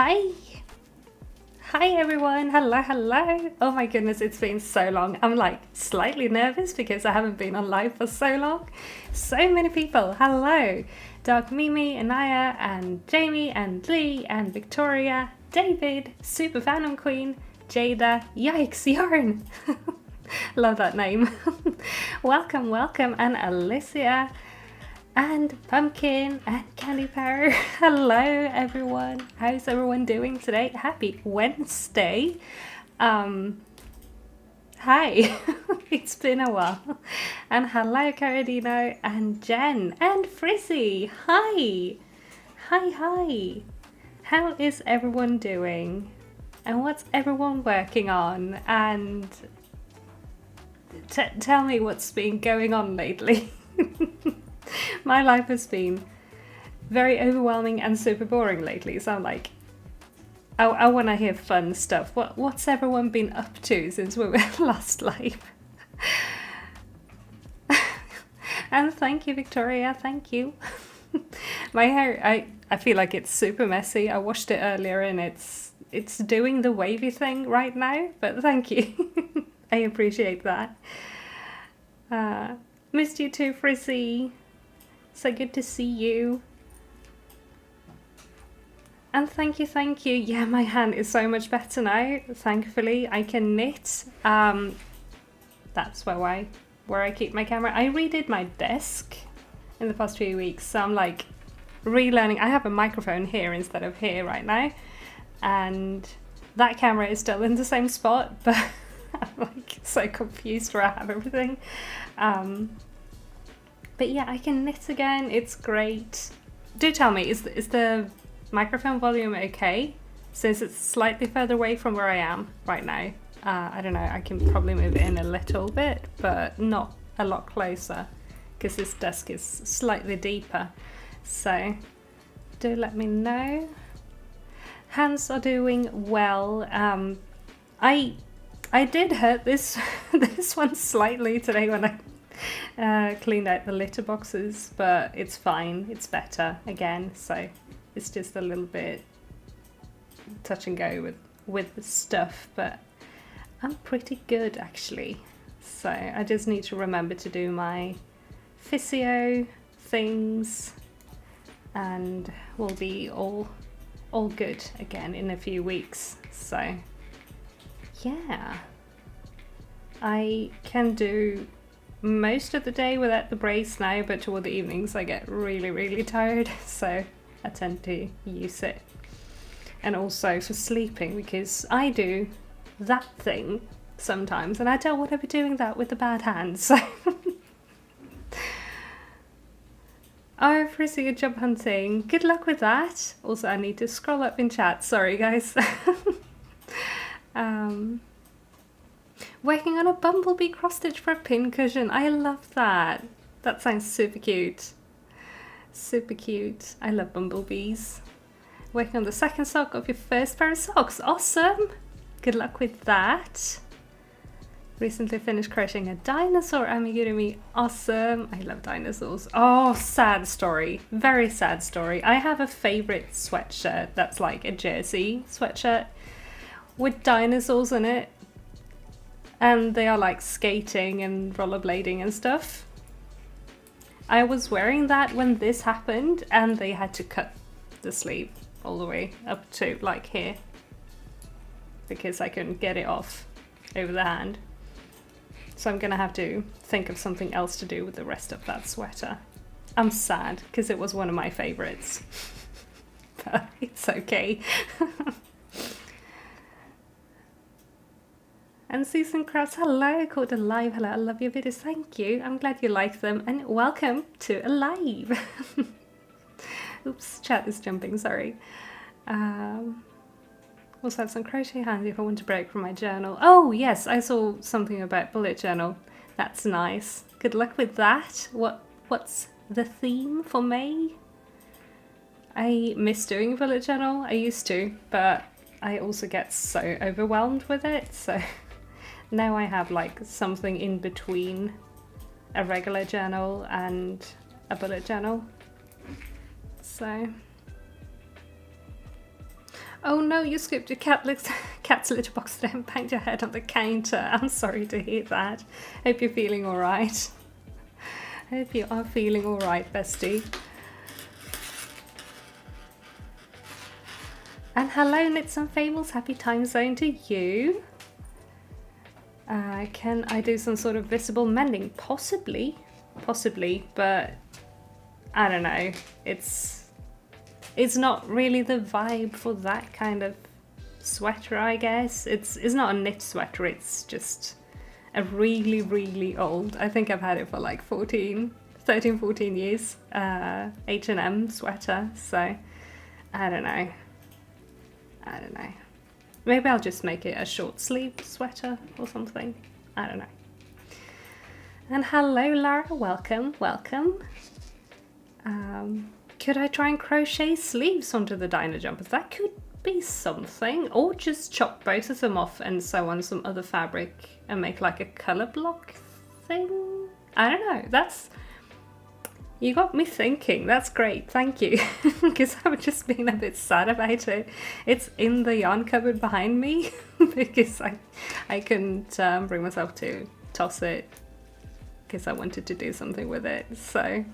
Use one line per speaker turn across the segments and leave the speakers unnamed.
Hi! Hi everyone! Hello! Oh my goodness, it's been so long. I'm like slightly nervous because I haven't been on live for so long. So many people. Hello! Dark Mimi, Anaya, and Jamie, and Lee, and Victoria, David, Super Phantom Queen, Jada, yikes, Yarn! Love that name. welcome, and Alicia, and Pumpkin, and Candy Power. Hello everyone. How's everyone doing today? Happy Wednesday. Hi. It's been a while. And hello Caradino, and Jen, and Frizzy. Hi. Hi. How is everyone doing? And what's everyone working on? And tell me what's been going on lately. My life has been very overwhelming and super boring lately, so I'm like, I want to hear fun stuff. What's everyone been up to since we were last live? And thank you, Victoria, thank you. My hair, I feel like it's super messy. I washed it earlier and it's doing the wavy thing right now, but thank you. I appreciate that. Missed you too, Frizzy. So good to see you. And thank you. Yeah, my hand is so much better now. Thankfully, I can knit. That's where I keep my camera. I redid my desk in the past few weeks, so I'm like relearning. I have a microphone here instead of here right now, and that camera is still in the same spot, but I'm like so confused where I have everything. But yeah, I can knit again. It's great. Do tell me, is the microphone volume okay? Since it's slightly further away from where I am right now. I don't know, I can probably move it in a little bit, but not a lot closer, because this desk is slightly deeper. So do let me know. Hands are doing well. I did hurt this this one slightly today when I cleaned out the litter boxes, but it's fine. It's better again. So it's just a little bit touch and go with the stuff, but I'm pretty good actually. So I just need to remember to do my physio things, and we'll be all good again in a few weeks. So yeah, I can do most of the day without the brace now, but toward the evenings I get really tired, so I tend to use it. And also for sleeping, because I do that thing sometimes and I don't want to be doing that with the bad hands. So oh, Frizzy, you're job hunting. Good luck with that. Also, I need to scroll up in chat. Sorry, guys. Working on a bumblebee cross stitch for a pin cushion. I love that. That sounds super cute. Super cute. I love bumblebees. Working on the second sock of your first pair of socks. Awesome. Good luck with that. Recently finished crocheting a dinosaur amigurumi. Awesome. I love dinosaurs. Oh, sad story. Very sad story. I have a favorite sweatshirt that's like a jersey sweatshirt with dinosaurs in it. And they are like skating and rollerblading and stuff. I was wearing that when this happened, and they had to cut the sleeve all the way up to like here, because I couldn't get it off over the hand. So I'm gonna have to think of something else to do with the rest of that sweater. I'm sad because it was one of my favorites, but it's okay. And Susan Krauss, hello, called Alive, hello, I love your videos, thank you. I'm glad you like them, and welcome to Alive. Oops, chat is jumping, sorry. Also have some crochet handy if I want to break from my journal. Oh yes, I saw something about bullet journal. That's nice. Good luck with that. What's the theme for May? I miss doing bullet journal. I used to, but I also get so overwhelmed with it, so now I have like something in between a regular journal and a bullet journal. So Oh no, you scooped your cat's litter box today and banged your head on the counter. I'm sorry to hear that. Hope you're feeling alright. Hope you are feeling alright, bestie. And hello, Knits and Fables. Happy time zone to you. Can I do some sort of visible mending? Possibly, but I don't know. It's not really the vibe for that kind of sweater, I guess. It's not a knit sweater, it's just a really, really old, I think I've had it for like 13, 14 years, H&M sweater, so I don't know. Maybe I'll just make it a short sleeve sweater or something. I don't know. And hello, Lara, welcome. Could I try and crochet sleeves onto the diner jumpers? That could be something. Or just chop both of them off and sew on some other fabric and make like a colour block thing. I don't know. You got me thinking. That's great. Thank you. Because I've just been a bit sad about it. It's in the yarn cupboard behind me because I couldn't bring myself to toss it because I wanted to do something with it. So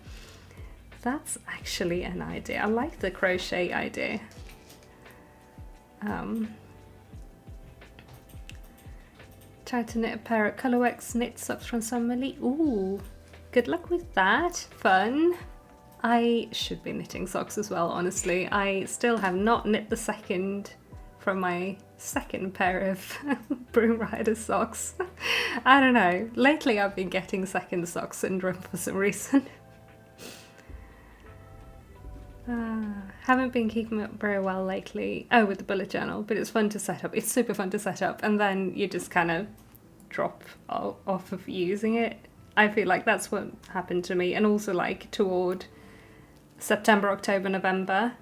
that's actually an idea. I like the crochet idea. Try to knit a pair of Colourworks knit socks from Summerly. Ooh. Good luck with that. Fun. I should be knitting socks as well, honestly. I still have not knit the second from my second pair of Broom Rider socks. I don't know. Lately I've been getting second sock syndrome for some reason. Haven't been keeping up very well lately. Oh, with the bullet journal, but it's fun to set up. It's super fun to set up, and then you just kind of drop off of using it. I feel like that's what happened to me, and also like toward September, October, November,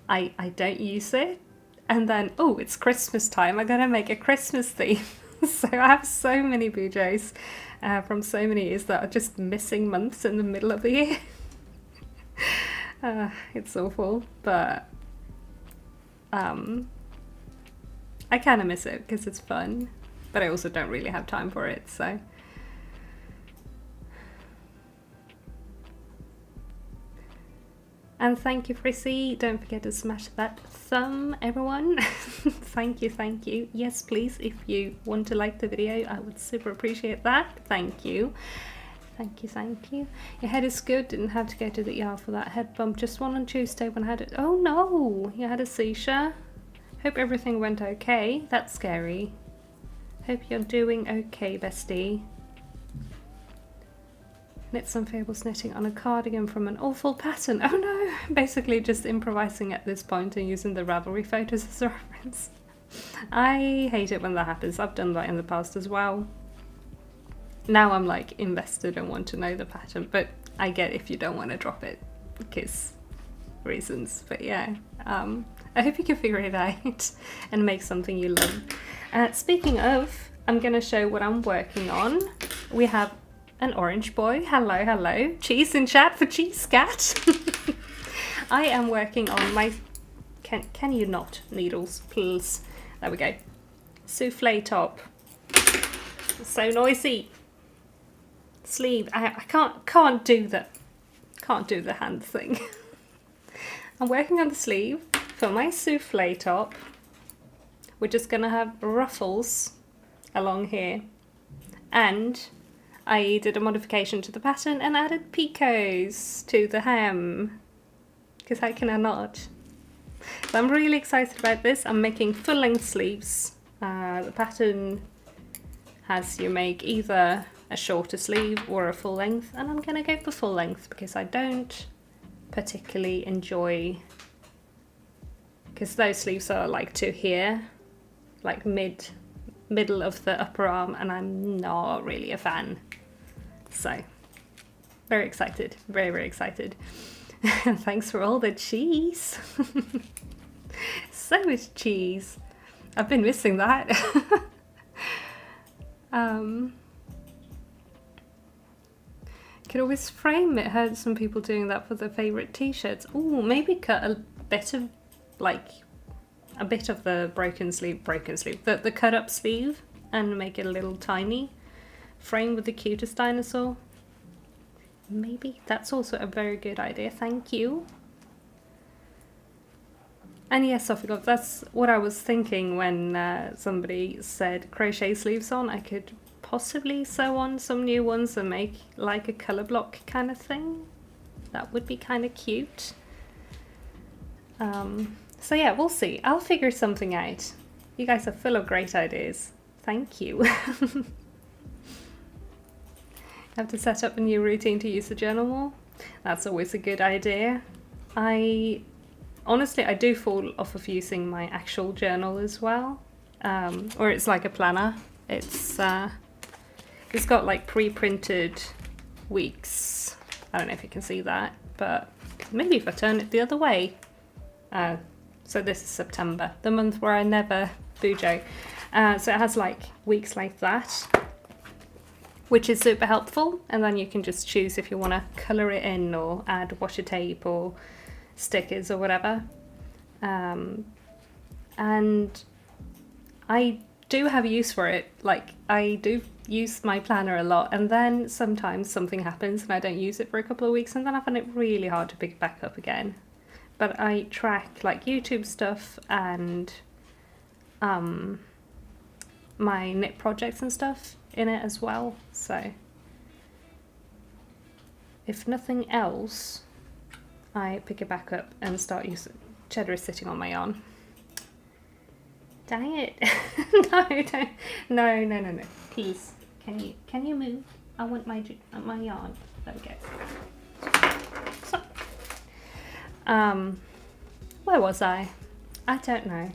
I don't use it, and then oh, it's Christmas time. I gotta make a Christmas theme. So I have so many bujos from so many years that are just missing months in the middle of the year. It's awful, but I kind of miss it because it's fun, but I also don't really have time for it, so. And thank you, Frissy. Don't forget to smash that thumb, everyone. Thank you. Yes, please, if you want to like the video, I would super appreciate that. Thank you. Your head is good. Didn't have to go to the ER for that head bump. Just one on Tuesday when I had it. Oh no, you had a seizure. Hope everything went okay. That's scary. Hope you're doing okay, bestie. Knits and Fables knitting on a cardigan from an awful pattern. Oh no! Basically just improvising at this point and using the Ravelry photos as a reference. I hate it when that happens. I've done that in the past as well. Now I'm like invested and want to know the pattern, but I get if you don't want to drop it because reasons. But yeah, I hope you can figure it out and make something you love. Speaking of, I'm going to show what I'm working on. We have an orange boy. Hello. Cheese in chat for Cheese Cat. I am working on my... Can you not? Needles, please. There we go. Soufflé top. So noisy. Sleeve. I can't do the hand thing. I'm working on the sleeve for my soufflé top. We're just gonna have ruffles along here, and I did a modification to the pattern and added picots to the hem, because how can I not? So I'm really excited about this. I'm making full-length sleeves. The pattern has you make either a shorter sleeve or a full length, and I'm gonna go for full length because I don't particularly enjoy, because those sleeves are like to here, like middle of the upper arm, and I'm not really a fan. So very excited, very excited. Thanks for all the cheese. So much cheese. I've been missing that. Could always frame it. Heard some people doing that for their favorite t-shirts. Ooh, maybe cut a bit of like a bit of the the cut up sleeve and make it a little tiny frame with the cutest dinosaur. Maybe that's also a very good idea, thank you. And yes, Soufflé, that's what I was thinking when somebody said crochet sleeves on. I could possibly sew on some new ones and make like a colour block kind of thing. That would be kind of cute. So yeah, we'll see. I'll figure something out. You guys are full of great ideas. Thank you. Have to set up a new routine to use the journal more. That's always a good idea. Honestly, I do fall off of using my actual journal as well. Or it's like a planner. It's got like pre-printed weeks. I don't know if you can see that, but maybe if I turn it the other way. So this is September, the month where I never bujo. So it has like weeks like that, which is super helpful. And then you can just choose if you want to colour it in or add washi tape or stickers or whatever. And I do have use for it. Like, I do use my planner a lot, and then sometimes something happens and I don't use it for a couple of weeks, and then I find it really hard to pick it back up again. But I track like YouTube stuff and my knit projects and stuff in it as well. So if nothing else, I pick it back up and start using. Cheddar is sitting on my yarn. Dang it! No, don't. No. Please, can you move? I want my yarn. There we go. So, where was I? I don't know.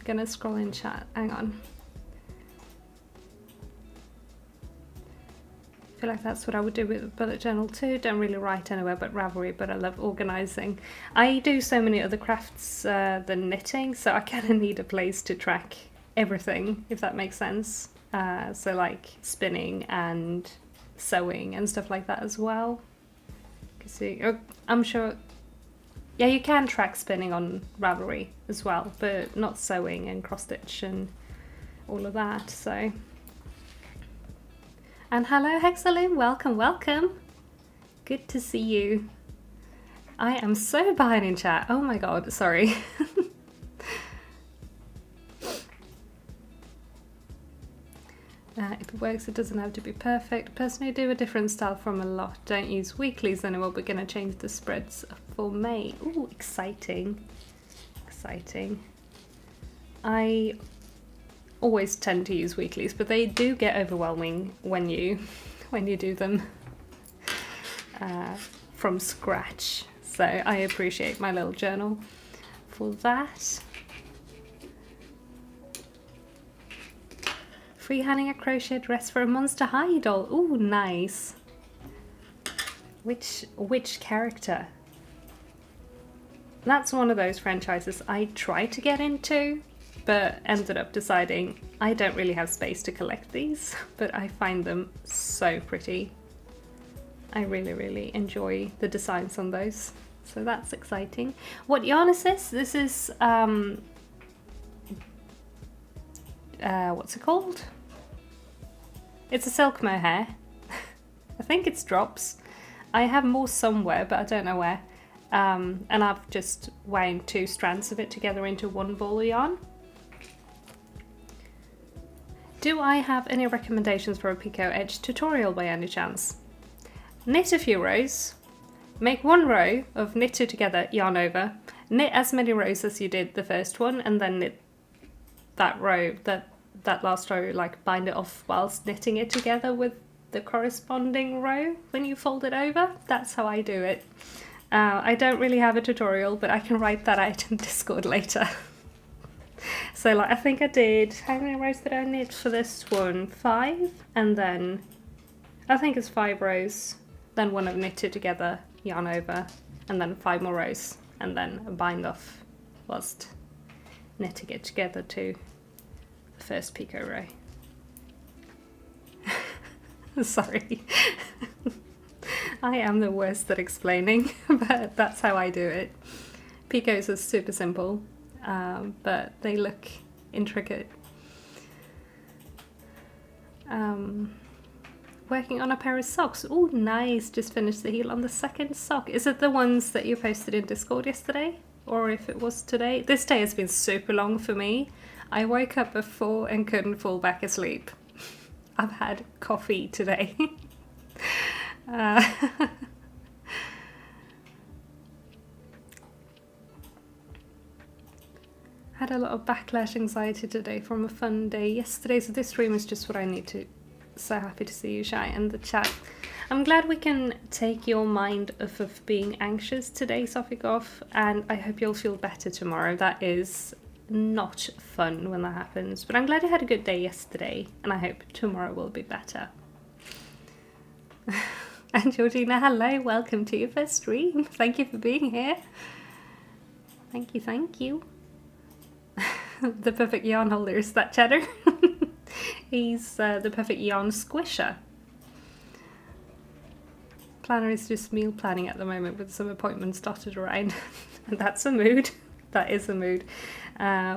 Gonna scroll in chat. Hang on. I feel like that's what I would do with a bullet journal too. Don't really write anywhere but Ravelry, but I love organising. I do so many other crafts than knitting, so I kind of need a place to track everything, if that makes sense. So like spinning and sewing and stuff like that as well. See, I'm sure, yeah, you can track spinning on Ravelry as well, but not sewing and cross stitch and all of that. So. And hello Hexaloom, welcome. Good to see you. I am so behind in chat. Oh my god, sorry. If it works, it doesn't have to be perfect. Personally, I do a different style from a lot. Don't use weeklies anymore, but gonna change the spreads for May. Ooh, exciting. Exciting. I always tend to use weeklies, but they do get overwhelming when you do them from scratch. So I appreciate my little journal for that. Freehanding a crochet dress for a Monster High doll. Ooh, nice. Which character? That's one of those franchises I tried to get into, but ended up deciding I don't really have space to collect these, but I find them so pretty. I really enjoy the designs on those, so that's exciting. What yarn is this? This is what's it called? It's a silk mohair. I think it's drops. I have more somewhere, but I don't know where. And I've just wound 2 strands of it together into one ball of yarn. Do I have any recommendations for a Picot Edge tutorial by any chance? Knit a few rows, make 1 row of knit 2 together, yarn over, knit as many rows as you did the first one, and then knit that row, that last row, like bind it off whilst knitting it together with the corresponding row when you fold it over. That's how I do it. I don't really have a tutorial, but I can write that out in Discord later. So like, I think I did, how many rows did I knit for this one? 5, and then I think it's 5 rows, then 1 I've knitted together, yarn over, and then 5 more rows, and then bind off whilst knitting it together to the first picot row. Sorry. I am the worst at explaining, but that's how I do it. Picots are super simple, but they look intricate. Working on a pair of socks. Oh, nice. Just finished the heel on the second sock. Is it the ones that you posted in Discord yesterday? Or if it was today? This day has been super long for me. I woke up at 4 and couldn't fall back asleep. I've had coffee today. Had a lot of backlash anxiety today from a fun day yesterday, so this stream is just what I need to. So happy to see you, Shaiyeh, in the chat. I'm glad we can take your mind off of being anxious today, Sofikoff, and I hope you'll feel better tomorrow. That is not fun when that happens, but I'm glad you had a good day yesterday, and I hope tomorrow will be better. And Georgina, hello, welcome to your first stream. Thank you for being here. Thank you, thank you. The perfect yarn holder is that Cheddar. He's the perfect yarn squisher. Planner is just meal planning at the moment with some appointments dotted around. And that's a mood. That is a mood.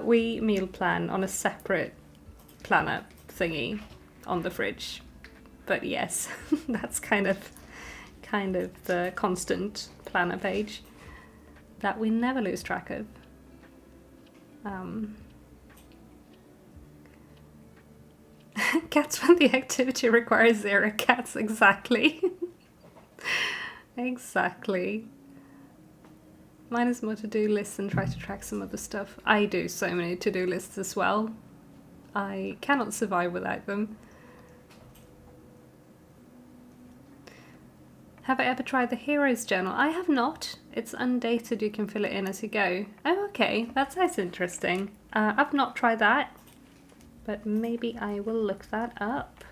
We meal plan on a separate planner thingy on the fridge. But yes, that's kind of the constant planner page that we never lose track of. Cats when the activity requires 0 cats, exactly. Exactly. Mine is more to-do lists and try to track some other stuff. I do so many to-do lists as well. I cannot survive without them. Have I ever tried the Heroes Journal? I have not. It's undated, you can fill it in as you go. Oh, okay, that sounds interesting. I've not tried that, but maybe I will look that up.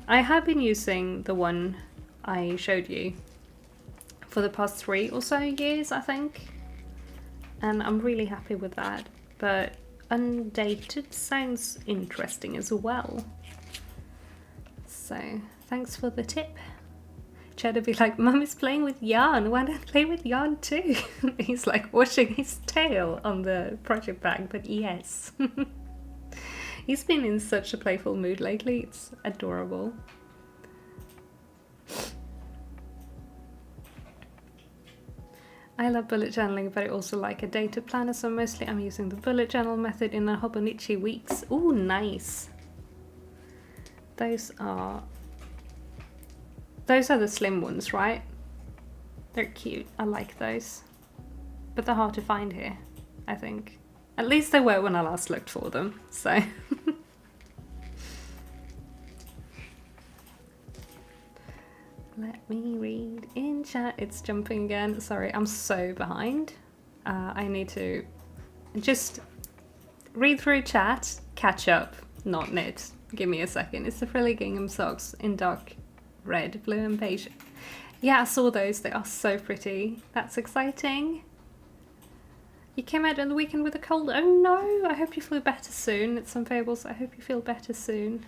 I have been using the one I showed you for the past 3 or so years, I think. And I'm really happy with that, but undated sounds interesting as well. So, thanks for the tip. Cheddar be like, Mum is playing with yarn, why don't I play with yarn too? He's like washing his tail on the project bag, but yes. He's been in such a playful mood lately, it's adorable. I love bullet journaling, but I also like a data planner, so mostly I'm using the bullet journal method in the Hobonichi weeks. Ooh, nice. Those are the slim ones, right? They're cute. I like those. But they're hard to find here, I think. At least they were when I last looked for them, so. Let me read in chat. It's jumping again. Sorry, I'm so behind. I need to just read through chat, catch up, not knit. Give me a second. It's the frilly gingham socks in dark red, blue and beige. Yeah, I saw those. They are so pretty. That's exciting. You came out on the weekend with a cold. Oh no, I hope you feel better soon. It's some fables. I hope you feel better soon.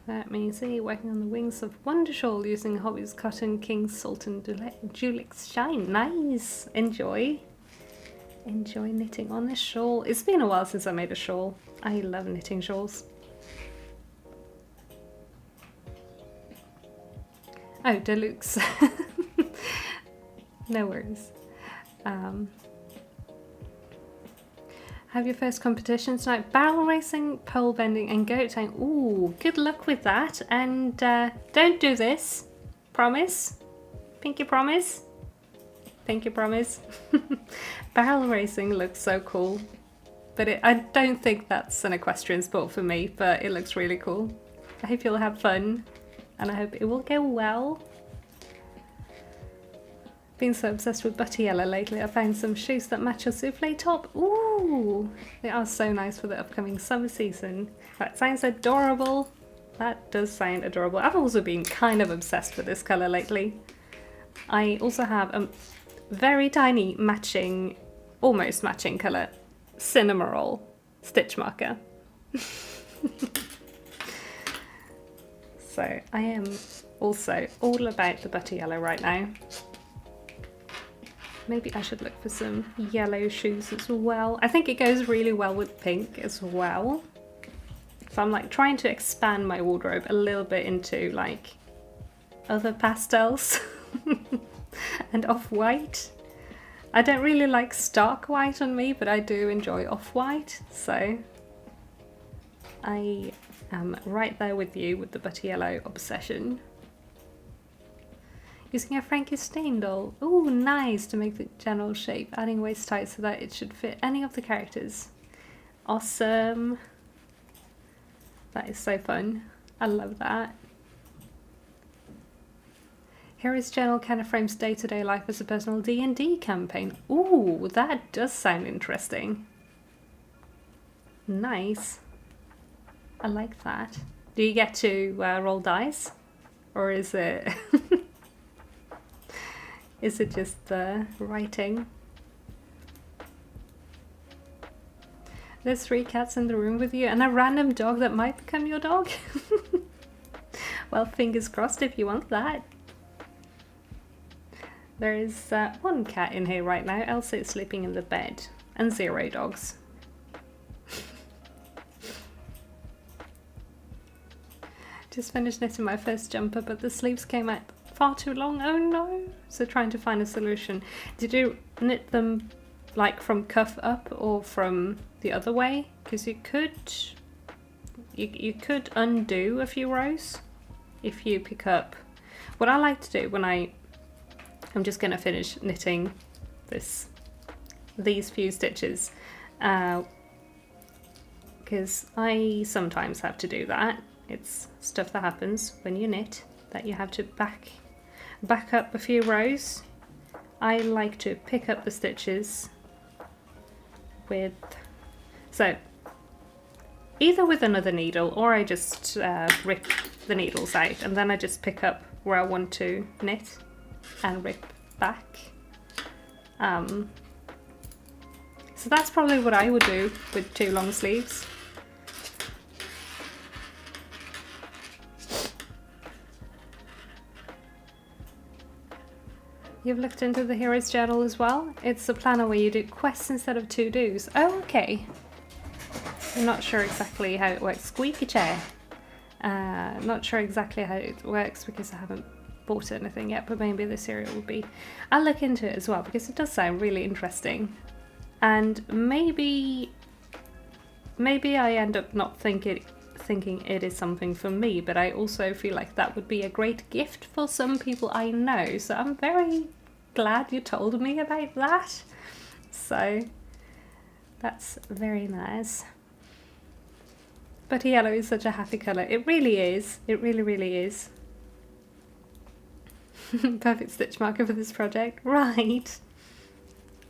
Let me see. Working on the wings of Wonder Shawl using Hobby's Cotton King Sultan Julix Shine. Nice. Enjoy. Enjoy knitting on this shawl. It's been a while since I made a shawl. I love knitting shawls. Oh, deluxe. No worries. Have your first competition tonight. Barrel racing, pole bending and goat tying. Ooh, good luck with that. And don't do this. Promise? Pinky promise? Pinky promise? Barrel racing looks so cool. But I don't think that's an equestrian sport for me, but it looks really cool. I hope you'll have fun. And I hope it will go well. Been so obsessed with butter yellow lately. I found some shoes that match your souffle top. Ooh, they are so nice for the upcoming summer season. That sounds adorable. That does sound adorable. I've also been kind of obsessed with this colour lately. I also have a very tiny matching, almost matching colour, Cinnamoroll stitch marker. So I am Also, all about the butter yellow right now. Maybe I should look for some yellow shoes as well. I think it goes really well with pink as well. So I'm like trying to expand my wardrobe a little bit into like other pastels and off-white. I don't really like stark white on me, but I do enjoy off-white. So I am right there with you with the butter yellow obsession. Using a Frankenstein doll. Oh, nice, to make the general shape. Adding waist tight so that it should fit any of the characters. Awesome. That is so fun. I love that. Here is Journal kind of frames day-to-day life as a personal D&D campaign. Ooh, that does sound interesting. Nice. I like that. Do you get to roll dice? Or is it... is it just writing? There's 3 cats in the room with you and a random dog that might become your dog. Well, fingers crossed if you want that. There is 1 cat in here right now. Elsa is sleeping in the bed. And 0 dogs. Just finished knitting my first jumper, but the sleeves came out far too long. Oh no! So trying to find a solution. Did you knit them like from cuff up or from the other way? Because you could undo a few rows if you pick up. What I like to do when I'm just going to finish knitting these few stitches, because I sometimes have to do that. It's stuff that happens when you knit, that you have to back up a few rows. I like to pick up the stitches with, so either with another needle, or I just rip the needles out and then I just pick up where I want to knit and rip back. So that's probably what I would do with 2 long sleeves. You've looked into the Hero's Journal as well? It's a planner where you do quests instead of to-dos. Oh, okay. I'm not sure exactly how it works. Squeaky chair. Not sure exactly how it works because I haven't bought anything yet, but maybe this area will be. I'll look into it as well because it does sound really interesting. And maybe I end up not thinking it is something for me, but I also feel like that would be a great gift for some people I know. So I'm very glad you told me about that. So that's very nice. But yellow is such a happy colour. It really is. It really, really is. Perfect stitch marker for this project. Right.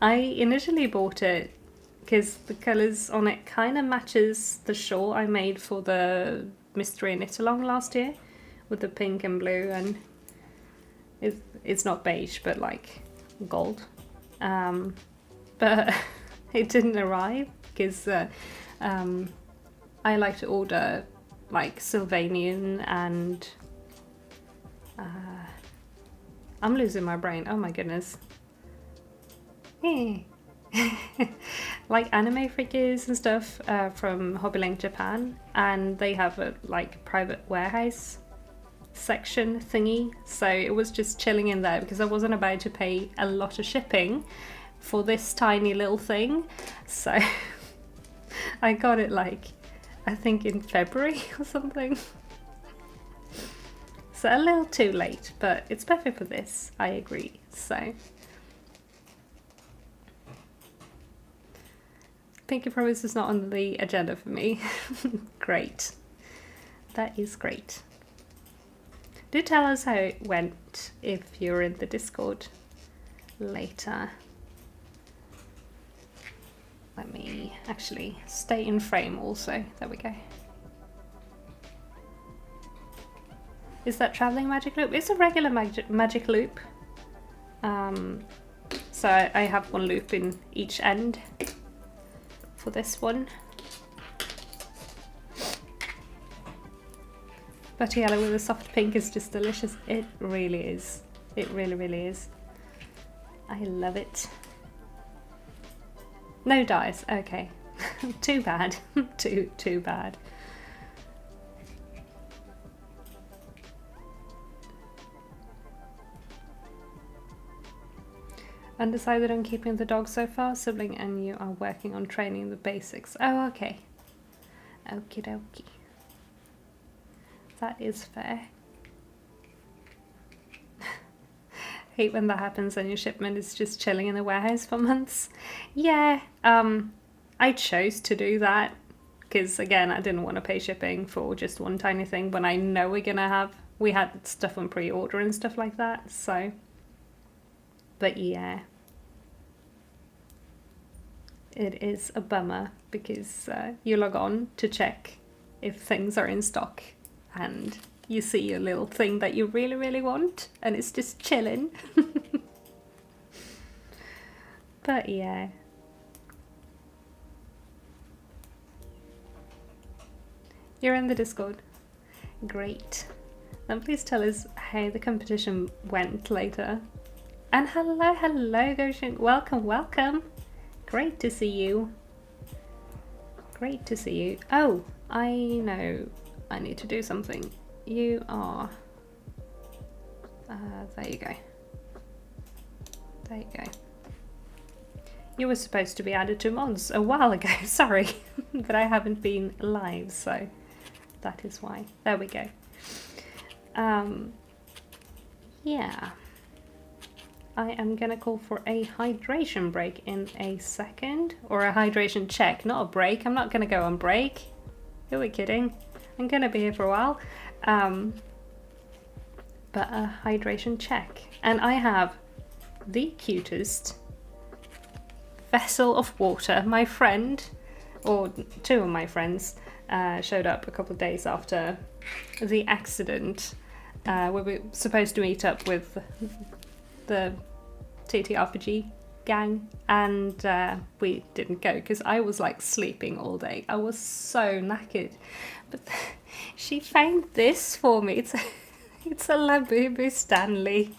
I initially bought it because the colours on it kind of matches the shawl I made for the mystery knit along last year with the pink and blue, and it's not beige but like gold. But it didn't arrive because I like to order like Sylvanian and I'm losing my brain, oh my goodness. Like anime figures and stuff from Hobbylink Japan, and they have a like private warehouse section thingy, so it was just chilling in there because I wasn't about to pay a lot of shipping for this tiny little thing. So I got it like I think in February or something. So a little too late, but it's perfect for this, I agree. So Pinky Promise is not on the agenda for me. Great. That is great. Do tell us how it went if you're in the Discord later. Let me actually stay in frame also. There we go. Is that traveling magic loop? It's a regular magic loop. So I have 1 loop in each end for this one. Butter yellow with a soft pink is just delicious. It really is. It really, really is. I love it. No dyes. Okay. Too bad. Too bad. Undecided on keeping the dog so far. Sibling and you are working on training the basics. Oh, okay. Okie dokie. That is fair. Hate when that happens and your shipment is just chilling in the warehouse for months. Yeah, I chose to do that because, again, I didn't want to pay shipping for just one tiny thing when I know we're gonna have, we had stuff on pre-order and stuff like that, so, but yeah. It is a bummer because you log on to check if things are in stock and you see your little thing that you really, really want and it's just chilling. But yeah. You're in the Discord. Great. Then please tell us how the competition went later. And hello, hello, Goshen. Welcome, welcome. Great to see you. Great to see you. Oh, I know I need to do something. You are... there you go. There you go. You were supposed to be added to mods a while ago, sorry. But I haven't been live, so that is why. There we go. Yeah. I am gonna call for a hydration break in a second, or a hydration check, not a break. I'm not gonna go on break. Who are we kidding? I'm gonna be here for a while. But a hydration check. And I have the cutest vessel of water. My friend, or two of my friends, showed up a couple of days after the accident. We were supposed to meet up with the TTRPG gang, and we didn't go because I was like sleeping all day. I was so knackered, but she found this for me. It's a Labubu Stanley.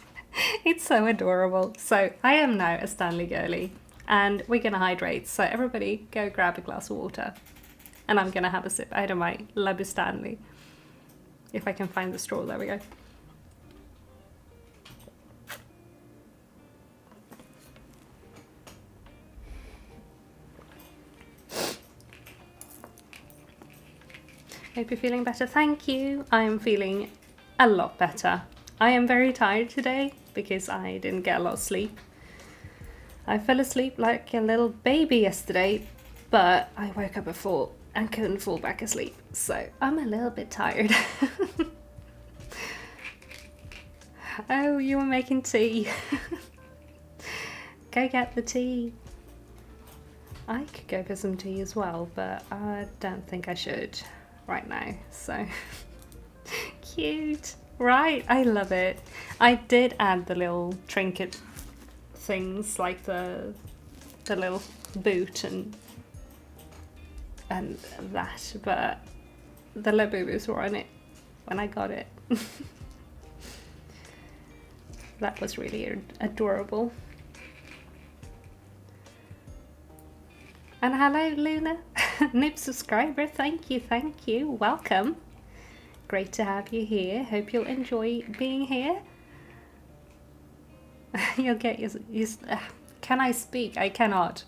It's so adorable. So I am now a Stanley girly, and we're gonna hydrate. So everybody go grab a glass of water, and I'm gonna have a sip out of my Labu Stanley. If I can find the straw, there we go. Hope you're feeling better. Thank you. I am feeling a lot better. I am very tired today because I didn't get a lot of sleep. I fell asleep like a little baby yesterday, but I woke up at 4 and couldn't fall back asleep. So I'm a little bit tired. Oh, you were making tea. Go get the tea. I could go for some tea as well, but I don't think I should right now, so cute, right? I love it. I did add the little trinket things like the little boot and that, but the Labubus were on it when I got it. That was really adorable. And hello, Luna. New subscriber, thank you, welcome. Great to have you here. Hope you'll enjoy being here. You'll get your can I speak? I cannot.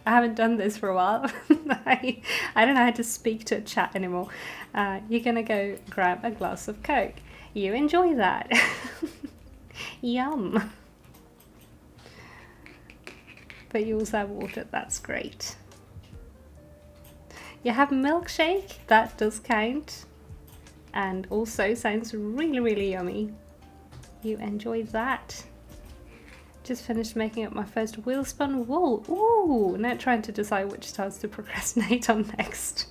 I haven't done this for a while. I don't know how to speak to a chat anymore. You're gonna go grab a glass of Coke. You enjoy that. Yum. But you also have water, that's great. You have milkshake, that does count. And also sounds really, really yummy. You enjoy that. Just finished making up my first wheel spun wool. Ooh, now trying to decide which tiles to procrastinate on next.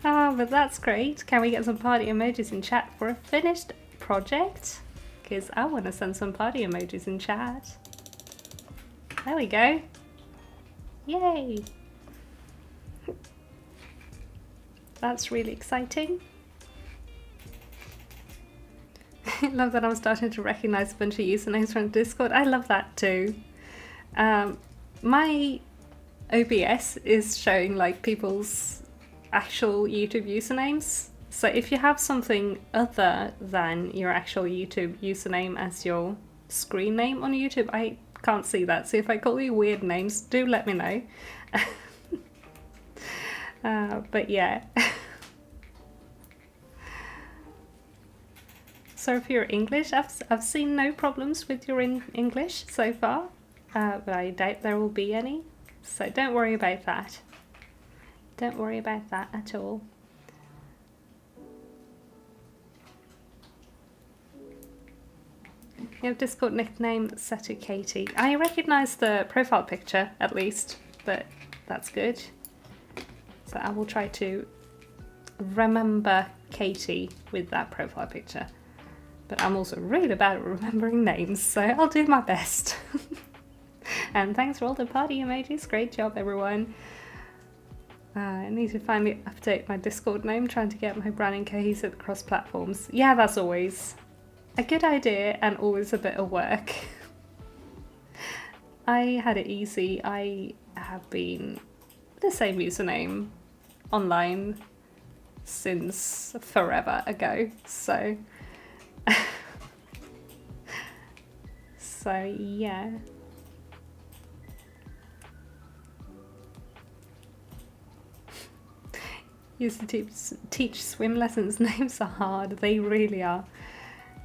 But that's great. Can we get some party emojis in chat for a finished project? Because I want to send some party emojis in chat. There we go. Yay! that's really exciting. I love that I'm starting to recognize a bunch of usernames from Discord. I love that too. My OBS is showing like people's actual YouTube usernames. So if you have something other than your actual YouTube username as your screen name on YouTube, I can't see that. So if I call you weird names, do let me know. But yeah. So if you're English, I've seen no problems with your English so far, but I doubt there will be any. So don't worry about that. Don't worry about that at all. You have Discord nickname set to Katie. I recognise the profile picture at least, but that's good. So I will try to remember Katie with that profile picture. But I'm also really bad at remembering names, so I'll do my best. And thanks for all the party emojis. Great job, everyone. I need to finally update my Discord name, trying to get my branding cohesive across platforms. Yeah, that's always a good idea and always a bit of work. I had it easy. I have been the same username online since forever ago, so so yeah. Used to teach swim lessons. Names are hard. They really are.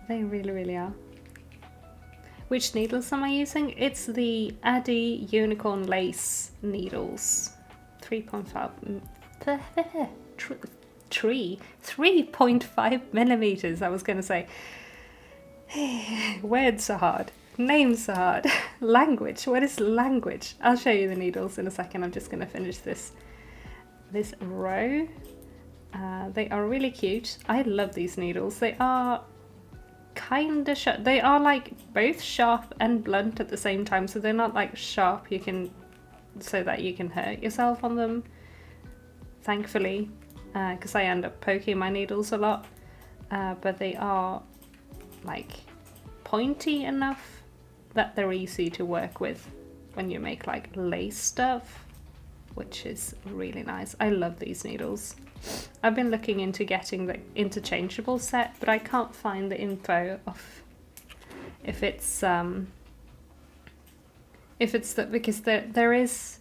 They really are. Which needles am I using? It's the Addy Unicorn Lace needles. 3.5 millimeters, I was going to say. Words are hard. Names are hard. Language. What is language? I'll show you the needles in a second. I'm just going to finish this row. They are really cute. I love these needles. They are kind of sharp. They are like both sharp and blunt at the same time. So they're not like sharp so that you can hurt yourself on them. Thankfully, because I end up poking my needles a lot. But they are like pointy enough that they're easy to work with when you make like lace stuff, which is really nice. I love these needles. I've been looking into getting the interchangeable set, but I can't find the info of if it's because there is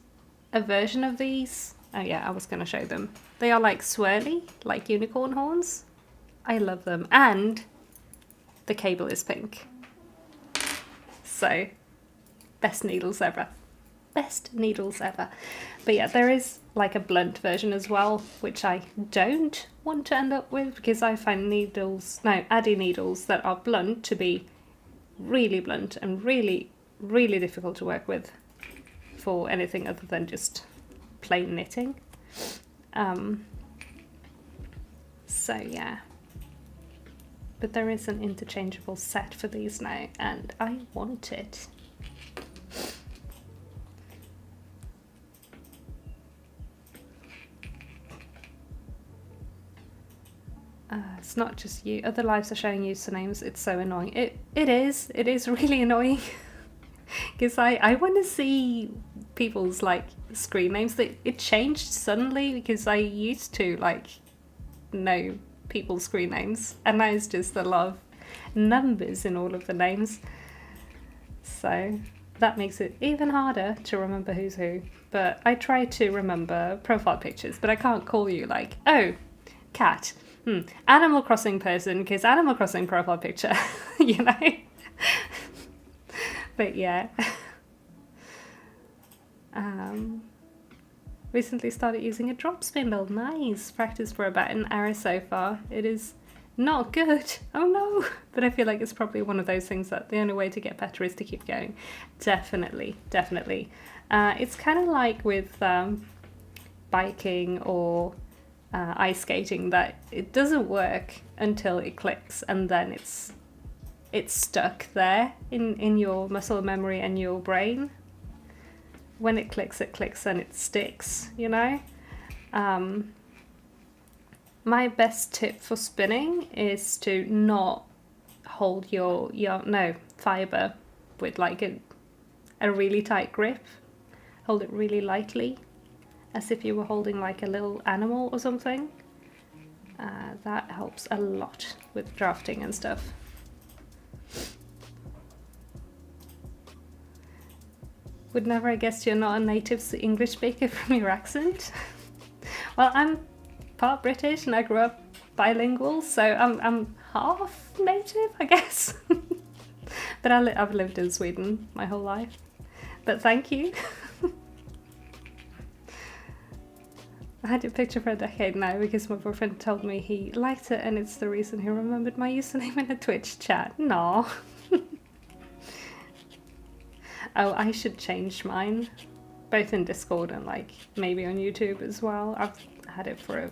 a version of these. Oh yeah, I was going to show them. They are like swirly, like unicorn horns. I love them, and the cable is pink. So, best needles ever. Best needles ever. But yeah, there is like a blunt version as well, which I don't want to end up with because I find Addy needles that are blunt to be really blunt and really, really difficult to work with for anything other than just plain knitting. So yeah. But there is an interchangeable set for these now, and I want it. It's not just you. Other lives are showing usernames. It's so annoying. It is really annoying. Because I want to see people's like screen names. It changed suddenly because I used to like know people's screen names, and now it's just a lot of numbers in all of the names. So that makes it even harder to remember who's who. But I try to remember profile pictures, but I can't call you like, oh, cat. Animal Crossing person, because Animal Crossing profile picture, you know? But yeah. Recently started using a drop spindle. Nice. Practice for about an hour so far. It is not good. Oh no. But I feel like it's probably one of those things that the only way to get better is to keep going. Definitely. It's kind of like with biking or ice skating, that it doesn't work until it clicks, and then it's stuck there in your muscle memory and your brain. When it clicks and it sticks, you know. My best tip for spinning is to not hold your fiber with like a really tight grip. Hold it really lightly, as if you were holding like a little animal or something. That helps a lot with drafting and stuff. Would never have guessed you're not a native English speaker from your accent. Well, I'm part British and I grew up bilingual, so I'm half native, I guess. But I've lived in Sweden my whole life. But thank you. I had your picture for a decade now because my boyfriend told me he liked it and it's the reason he remembered my username in a Twitch chat. No. Oh, I should change mine. Both in Discord and like maybe on YouTube as well. I've had it for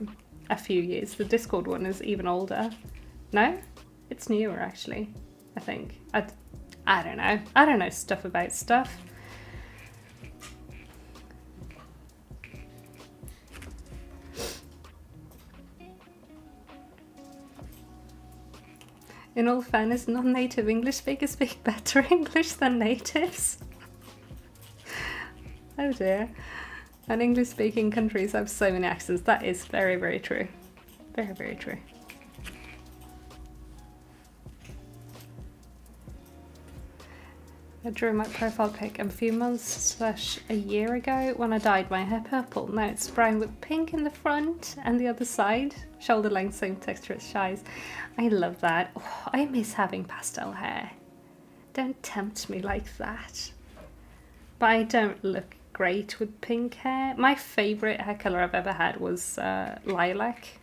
a few years. The Discord one is even older. No? It's newer actually, I think. I don't know. I don't know stuff about stuff. In all fairness, non-native English speakers speak better English than natives. Oh dear. And English-speaking countries have so many accents. That is very, very true. Very, very true. I drew my profile pic a few months / a year ago when I dyed my hair purple. Now it's brown with pink in the front and the other side. Shoulder length, same texture as Shaiyeh's. I love that. Oh, I miss having pastel hair. Don't tempt me like that. But I don't look great with pink hair. My favourite hair colour I've ever had was lilac.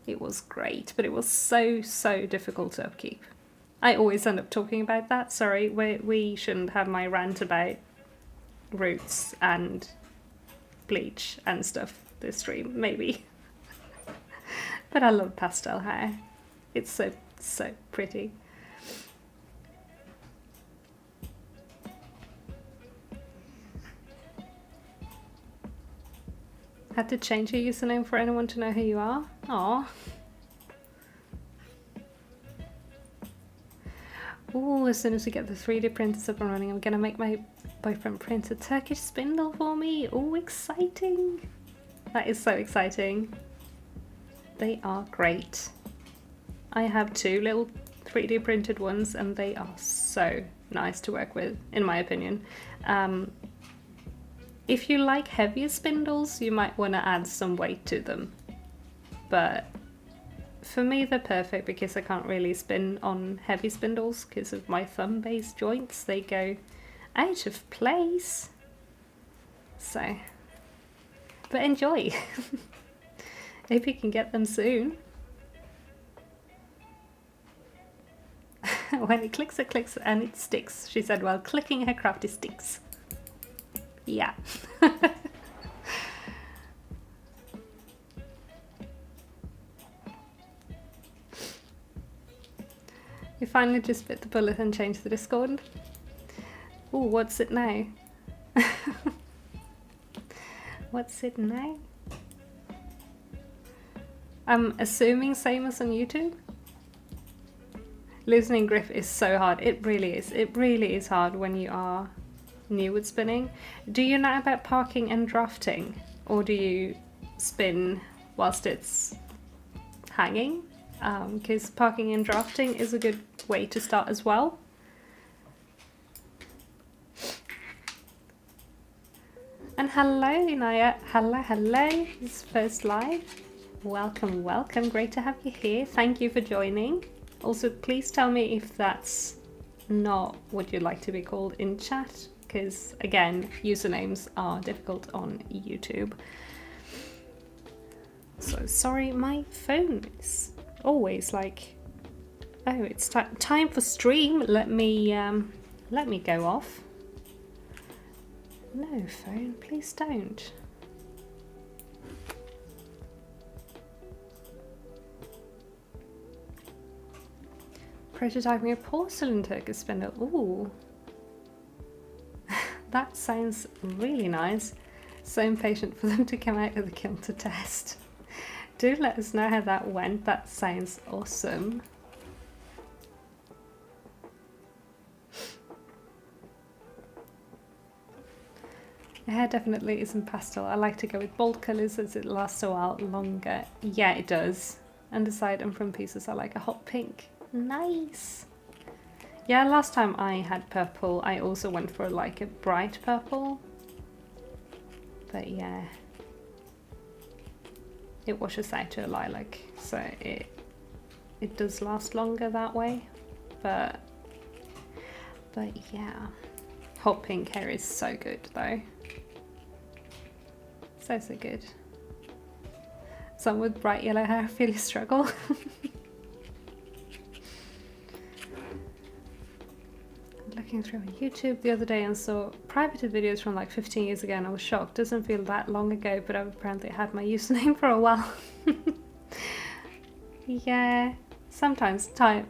It was great, but it was so difficult to upkeep. I always end up talking about that. Sorry, we shouldn't have my rant about roots and bleach and stuff this stream, maybe. But I love pastel hair. It's so pretty. Had to change your username for anyone to know who you are? Aww. Oh, as soon as we get the 3D printers up and running, I'm gonna make my boyfriend print a Turkish spindle for me. Oh, exciting! That is so exciting. They are great. I have 2 little 3D printed ones and they are so nice to work with, in my opinion. If you like heavier spindles, you might want to add some weight to them. But for me, they're perfect because I can't really spin on heavy spindles because of my thumb-based joints. They go out of place. So, but enjoy. Hope you can get them soon. When it clicks and it sticks. She said, well, clicking her crafty sticks. Yeah. You finally just bit the bullet and changed the Discord. Ooh, what's it now? What's it now? I'm assuming same as on YouTube. Loosening grip is so hard. It really is. It really is hard when you are new with spinning. Do you know about parking and drafting? Or do you spin whilst it's hanging? Because parking and drafting is a good way to start as well. And hello Inaya, hello, it's first live. Welcome, great to have you here. Thank you for joining. Also, please tell me if that's not what you'd like to be called in chat, because again, usernames are difficult on YouTube. So sorry, my phone is always like, oh, it's time for stream. Let me go off. No, phone, please don't. Prototyping a porcelain Turkish spindle. Ooh. That sounds really nice. So impatient for them to come out of the kiln to test. Do let us know how that went. That sounds awesome. The hair definitely isn't pastel. I like to go with bold colours as it lasts a while longer. Yeah, it does. And the side and front pieces are like a hot pink. Nice. Yeah, last time I had purple, I also went for like a bright purple. But yeah, it washes out to a lilac, so it does last longer that way. But yeah, hot pink hair is so good though. So good. Some with bright yellow hair really struggle. Looking through YouTube the other day and saw private videos from like 15 years ago and I was shocked. Doesn't feel that long ago, but I've apparently had my username for a while. Yeah, sometimes time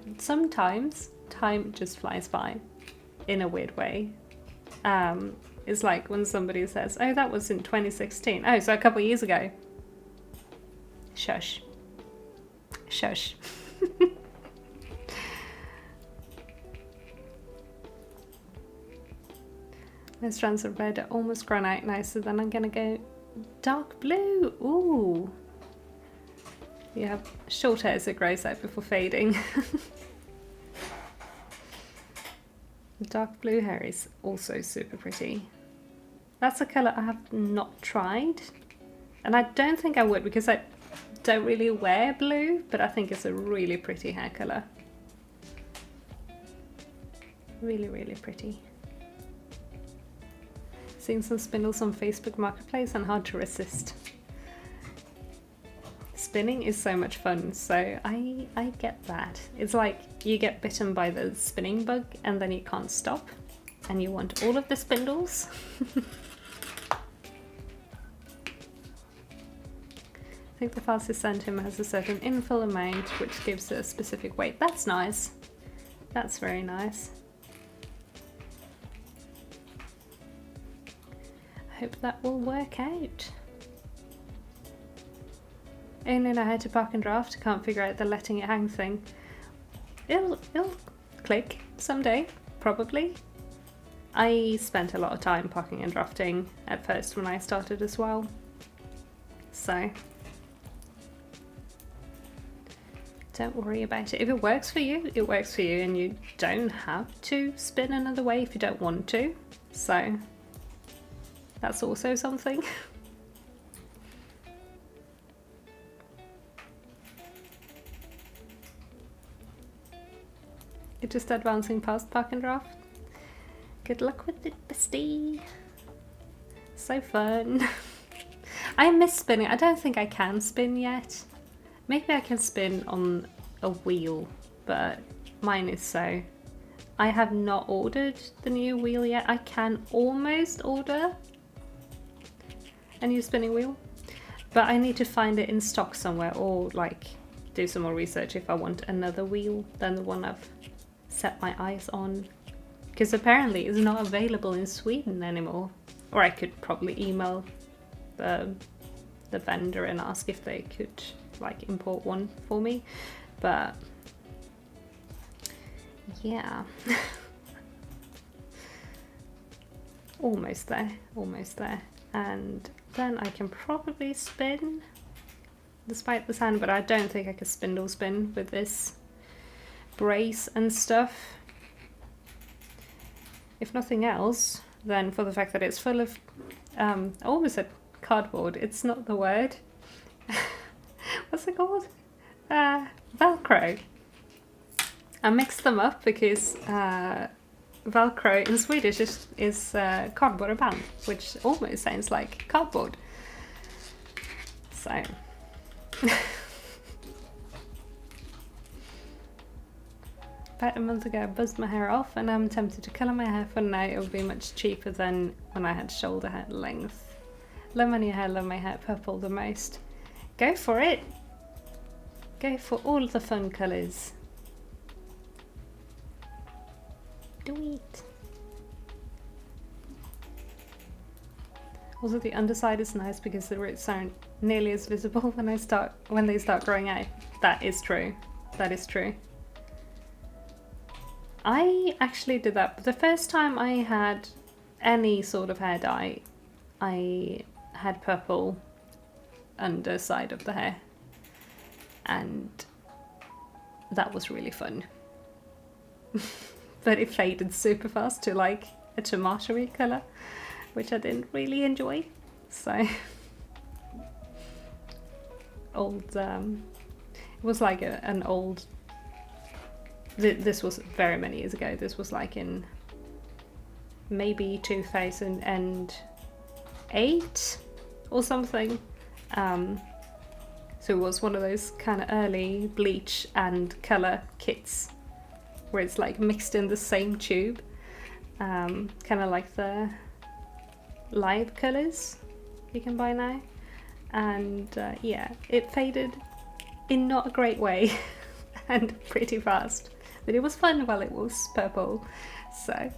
just flies by in a weird way. It's like when somebody says, oh, that was in 2016. Oh, so a couple of years ago. Shush. Shush. My strands of red are almost grown out now, so then I'm gonna go dark blue. Ooh. Yeah, short hair so it grows out before fading. Dark blue hair is also super pretty. That's a colour I have not tried. And I don't think I would because I don't really wear blue, but I think it's a really pretty hair colour. Really, really pretty. Seeing some spindles on Facebook Marketplace and hard to resist. Spinning is so much fun, so I get that. It's like you get bitten by the spinning bug and then you can't stop and you want all of the spindles. I think the fastest centimeter has a certain infill amount which gives it a specific weight. That's nice. That's very nice. I hope that will work out. Only know how to park and draft, can't figure out the letting it hang thing. It'll click someday, probably. I spent a lot of time parking and drafting at first when I started as well. So don't worry about it. If it works for you, it works for you, and you don't have to spin another way if you don't want to. So that's also something. You're just advancing past park and draft. Good luck with it, bestie. So fun. I miss spinning. I don't think I can spin yet. Maybe I can spin on a wheel, but mine is so. I have not ordered the new wheel yet. I can almost order a new spinning wheel, but I need to find it in stock somewhere or like do some more research if I want another wheel than the one I've set my eyes on, because apparently it's not available in Sweden anymore. Or I could probably email the vendor and ask if they could like import one for me, but yeah. Almost there, almost there. And then I can probably spin despite the sound, but I don't think I can spindle spin with this brace and stuff. If nothing else, then for the fact that it's full of I almost said cardboard, it's not the word. What's it called? Velcro. I mixed them up because Velcro in Swedish is cardboard band, which almost sounds like cardboard. So about a month ago I buzzed my hair off and I'm tempted to colour my hair for now. It would be much cheaper than when I had shoulder hair length. Love my new hair, love my hair purple the most. Go for it! Go for all the fun colours. Do it! Also, the underside is nice because the roots aren't nearly as visible when they start growing out. That is true. That is true. I actually did that, but the first time I had any sort of hair dye, I had purple underside of the hair, and that was really fun. But it faded super fast to like a tomatoey colour, which I didn't really enjoy. So old, it was like an old, this was very many years ago. This was like in maybe 2008 or something. So it was one of those kind of early bleach and colour kits where it's like mixed in the same tube, kind of like the live colours you can buy now. And yeah, it faded in not a great way and pretty fast, but it was fun while it was purple. So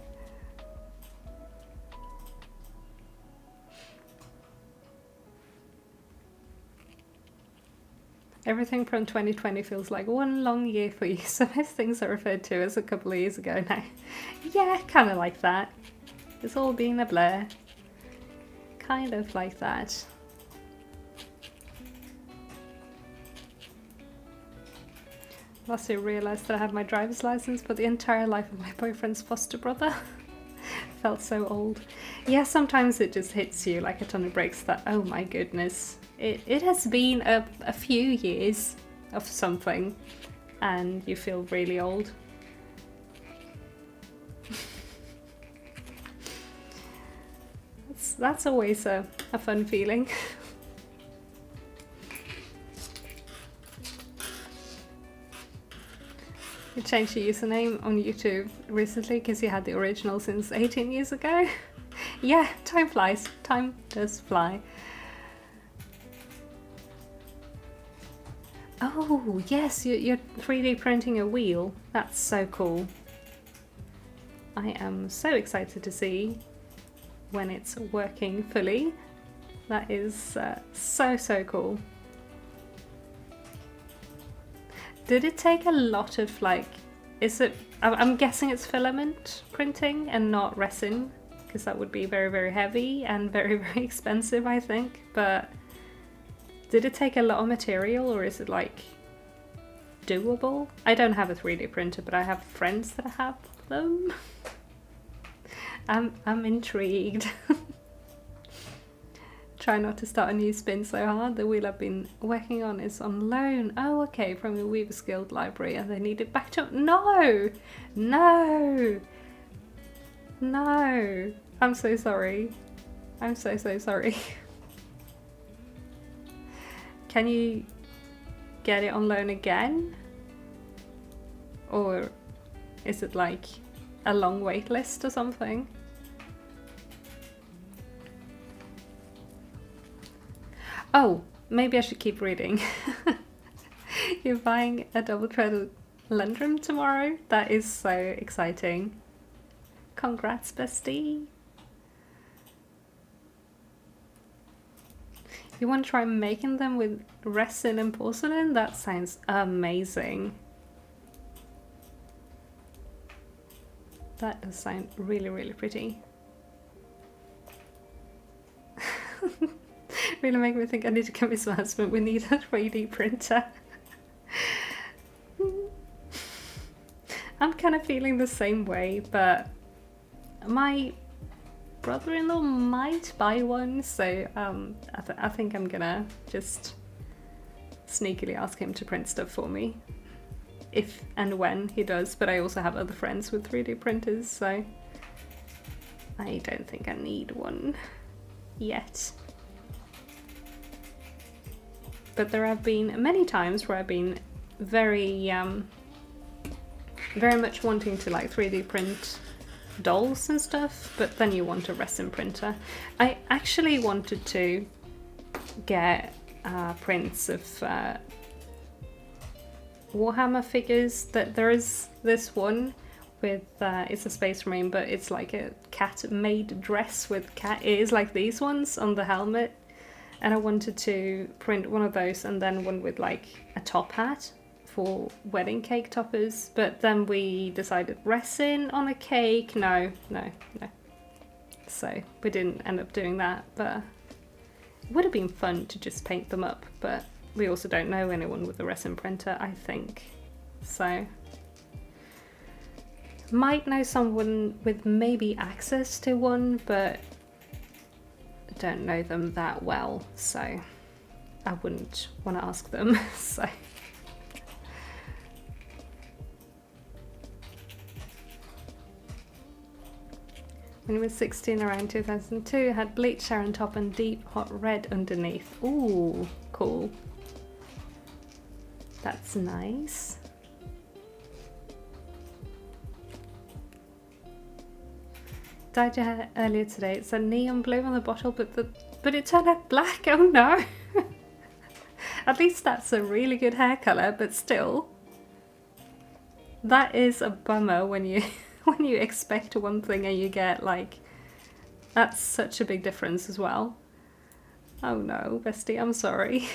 everything from 2020 feels like one long year for you, so most things are referred to as a couple of years ago now. Yeah, kind of like that. It's all been a blur. Kind of like that. Last year I realised that I had my driver's license for the entire life of my boyfriend's foster brother. Felt so old. Yeah, sometimes it just hits you like a ton of bricks that, oh my goodness, it has been a few years of something and you feel really old. That's always a fun feeling. You changed your username on YouTube recently because you had the original since 18 years ago. Yeah, time flies. Time does fly. Oh, yes, you're 3D printing a wheel. That's so cool. I am so excited to see when it's working fully. That is so cool. Did it take a lot of like, I'm guessing it's filament printing and not resin, because that would be very heavy and very expensive, I think. But did it take a lot of material, or is it like doable? I don't have a 3D printer, but I have friends that have them. I'm intrigued. Try not to start a new spin so hard. The wheel I've been working on is on loan. Oh, okay, from the Weaver's Guild library, and they need it back to... No! No! No! I'm so sorry. I'm so sorry. Can you get it on loan again? Or is it like a long wait list or something? Oh, maybe I should keep reading. You're buying a double-threaded Lundrum tomorrow? That is so exciting. Congrats, bestie. You want to try making them with resin and porcelain? That sounds amazing. That does sound really pretty. Really make me think I need to convince my husband we need a 3D printer. I'm kind of feeling the same way, but my brother-in-law might buy one, so I think I'm gonna just sneakily ask him to print stuff for me. If and when he does, but I also have other friends with 3D printers, so I don't think I need one yet. But there have been many times where I've been very much wanting to like 3D print dolls and stuff, but then you want a resin printer. I actually wanted to get prints of Warhammer figures. That there is this one with, it's a Space Marine, but it's like a cat-made dress with cat ears like these ones on the helmet. And I wanted to print one of those and then one with like a top hat for wedding cake toppers. But then we decided resin on a cake, no. So we didn't end up doing that, but it would have been fun to just paint them up. But we also don't know anyone with a resin printer, I think. So might know someone with maybe access to one, but don't know them that well, so I wouldn't want to ask them. So when I was 16 around 2002, I had bleached hair on top and deep hot red underneath. Ooh, cool. That's nice. Dyed your hair earlier today. It said neon blue on the bottle, but it turned out black. Oh no! At least that's a really good hair color, but still, that is a bummer when you when you expect one thing and you get like, that's such a big difference as well. Oh no, bestie, I'm sorry.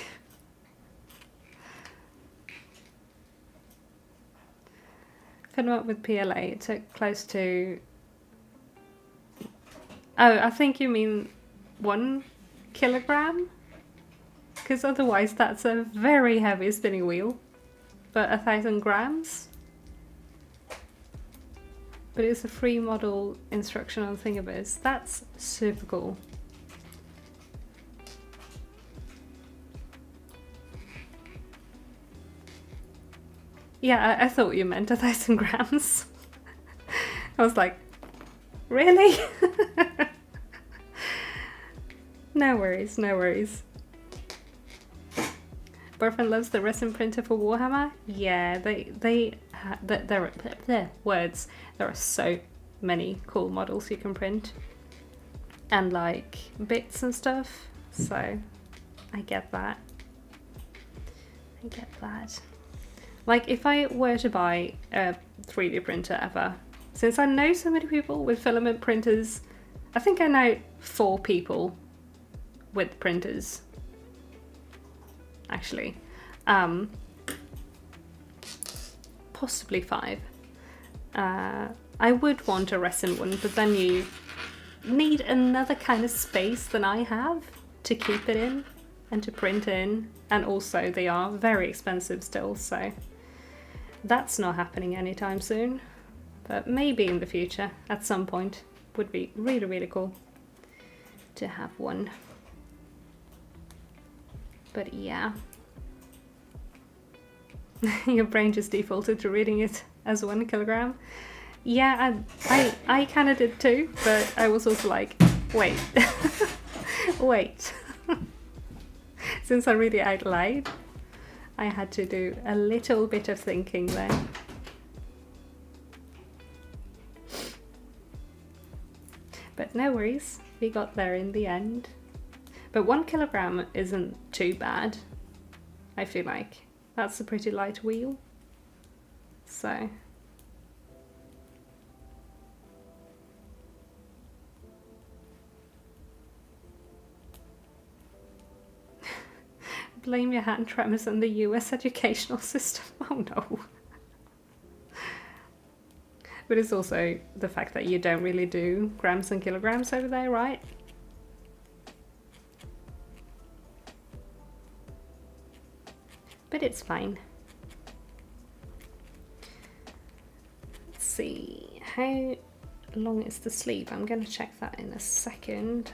Couldn't work with PLA. It took close to. Oh, I think you mean 1 kilogram? Because otherwise that's a very heavy spinning wheel. But 1,000 grams? But it's a free model instruction on Thingiverse. That's super cool. Yeah, I thought you meant 1,000 grams. I was like, really? No worries, no worries. Boyfriend loves the resin printer for Warhammer. Yeah, there words. There are so many cool models you can print, and like bits and stuff. So I get that. I get that. Like if I were to buy a 3D printer ever, since I know so many people with filament printers, I think I know 4 people with printers, actually. Possibly 5. I would want a resin one, but then you need another kind of space than I have to keep it in and to print in, and also they are very expensive still, so that's not happening anytime soon. But maybe in the future, at some point, would be really, really cool to have one. But yeah. Your brain just defaulted to reading it as 1 kilogram. Yeah, I kind of did too, but I was also like, wait. Wait. Since I read it out loud, I had to do a little bit of thinking there. But no worries, we got there in the end. But 1 kilogram isn't too bad, I feel like. That's a pretty light wheel. So. Blame your hand tremors on the US educational system. Oh no. But it's also the fact that you don't really do grams and kilograms over there, right? But it's fine. Let's see, how long is the sleeve? I'm gonna check that in a second.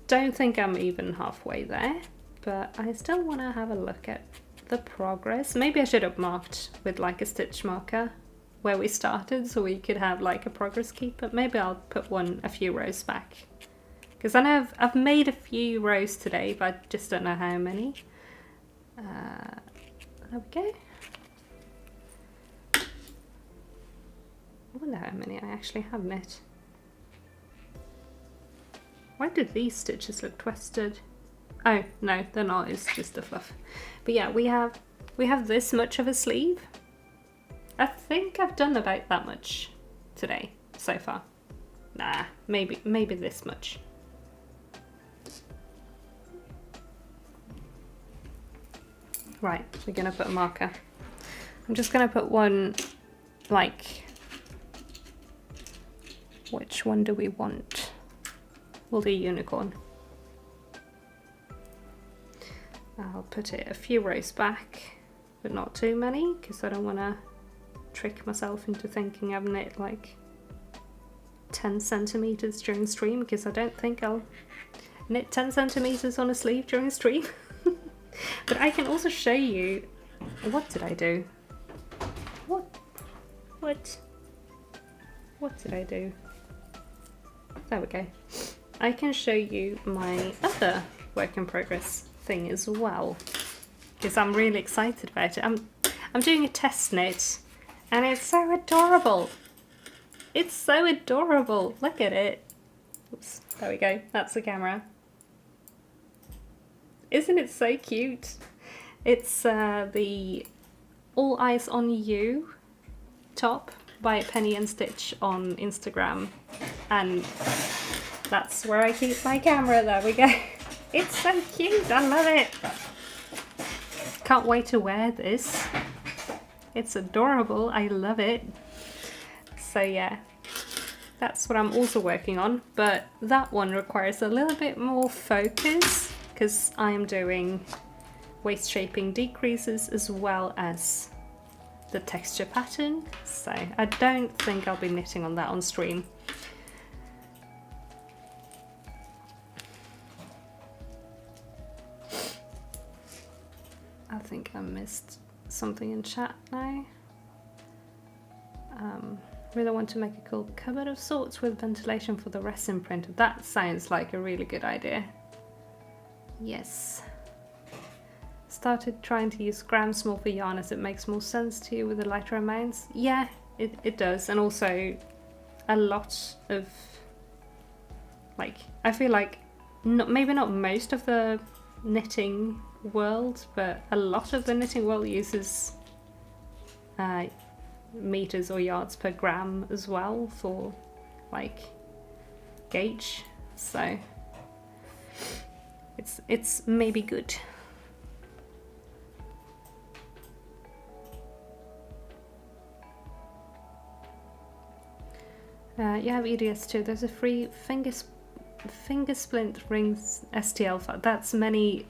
Don't think I'm even halfway there, but I still wanna have a look at the progress. Maybe I should have marked with like a stitch marker where we started so we could have like a progress keep, but maybe I'll put a few rows back. Because I know I've made a few rows today, but I just don't know how many. There we go. I wonder how many I actually have knit. Why do these stitches look twisted? Oh no, they're not, it's just the fluff. But yeah, we have this much of a sleeve. I think I've done about that much today so far. Nah, maybe this much. Right, we're gonna put a marker. I'm just gonna put one, like, which one do we want? We'll do unicorn. I'll put it a few rows back, but not too many, because I don't want to trick myself into thinking I've knit like 10 centimeters during stream, because I don't think I'll knit 10 centimeters on a sleeve during stream. But I can also show you, what did I do? What did I do? There we go. I can show you my other work in progress thing as well, because I'm really excited about it. I'm doing a test knit and it's so adorable. It's so adorable. Look at it. Oops, there we go. That's the camera. Isn't it so cute? It's the All Eyes on You top by Penny and Stitch on Instagram, and that's where I keep my camera. There we go. It's so cute. I love it. Can't wait to wear this. It's adorable. I love it. So yeah, that's what I'm also working on, but that one requires a little bit more focus because I'm doing waist shaping decreases as well as the texture pattern, so I don't think I'll be knitting on that on stream. I think I missed something in chat now. Really want to make a cool cupboard of sorts with ventilation for the resin printer. That sounds like a really good idea. Yes. Started trying to use gram small for yarn as it makes more sense to you with the lighter amounts. Yeah, it does. And also a lot of, like, I feel like maybe not most of the knitting world, but a lot of the knitting world uses meters or yards per gram as well for like gauge, so it's maybe good. You have EDS too. There's a free finger splint rings STL file. That's many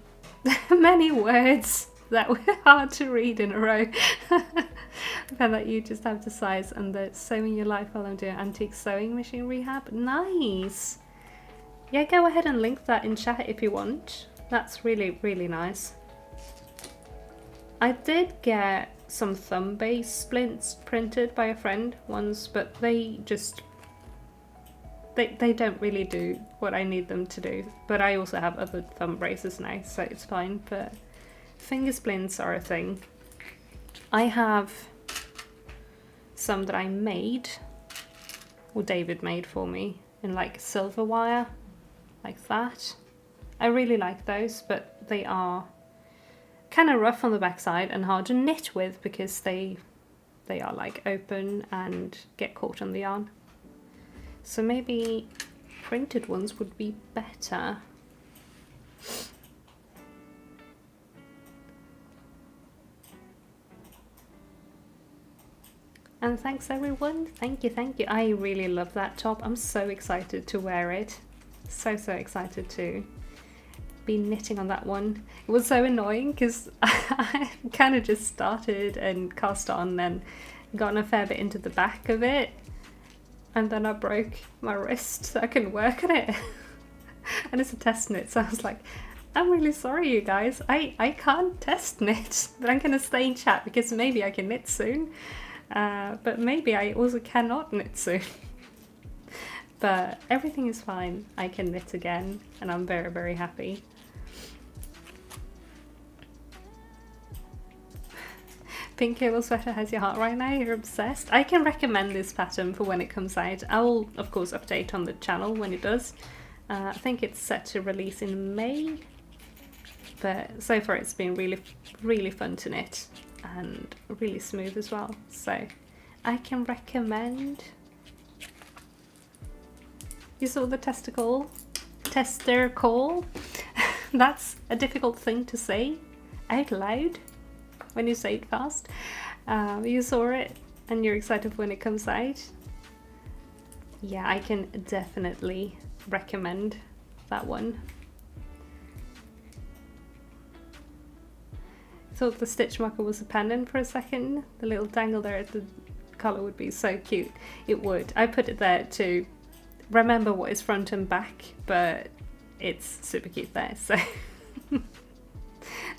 many words that were hard to read in a row. I found that you just have to size and the sewing your life while I'm doing antique sewing machine rehab. Nice. Yeah, go ahead and link that in chat if you want. That's really, really nice. I did get some thumb base splints printed by a friend once, but they just they don't really do what I need them to do. But I also have other thumb braces now, so it's fine. But finger splints are a thing. I have some that I made, or David made for me, in like silver wire, like that. I really like those, but they are kind of rough on the backside and hard to knit with because they are like open and get caught on the yarn. So maybe printed ones would be better. And thanks everyone, thank you. I really love that top. I'm so excited to wear it. So excited to be knitting on that one. It was so annoying because I kind of just started and cast on and gotten a fair bit into the back of it. And then I broke my wrist so I couldn't work on it. And it's a test knit, so I was like, I'm really sorry you guys, I can't test knit, but I'm gonna stay in chat because maybe I can knit soon. But maybe I also cannot knit soon. But everything is fine. I can knit again and I'm very, very happy. Pink cable sweater has your heart right now, you're obsessed. I can recommend this pattern for when it comes out. I will of course update on the channel when it does. I think it's set to release in May. But so far it's been really, really fun to knit. and really smooth as well. So I can recommend. You saw the testicle? Testicle? That's a difficult thing to say out loud when you say it fast. You saw it and you're excited when it comes out. Yeah, I can definitely recommend that one. Thought the stitch marker was a pendant for a second. The little dangle there at the collar would be so cute. It would. I put it there to remember what is front and back, but it's super cute there. So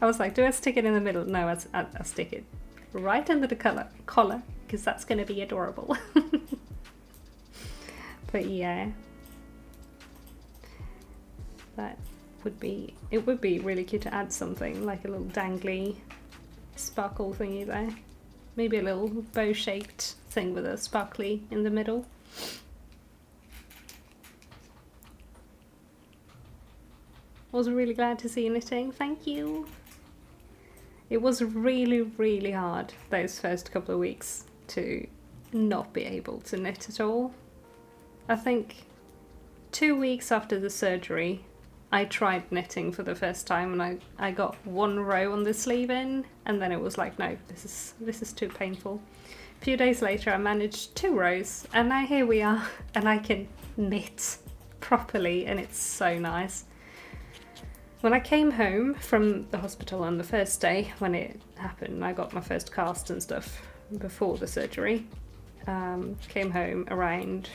I was like, do I stick it in the middle? No, I'll stick it right under the collar because that's going to be adorable. But yeah, that would be, it would be really cute to add something like a little dangly sparkle thingy there. Maybe a little bow shaped thing with a sparkly in the middle. Was really glad to see you knitting, thank you. It was really, really hard those first couple of weeks to not be able to knit at all. I think 2 weeks after the surgery, I tried knitting for the first time and I got 1 row on the sleeve in, and then it was like, no, this is too painful. A few days later I managed 2 rows and now here we are and I can knit properly and it's so nice. When I came home from the hospital on the first day when it happened, I got my first cast and stuff before the surgery. Came home around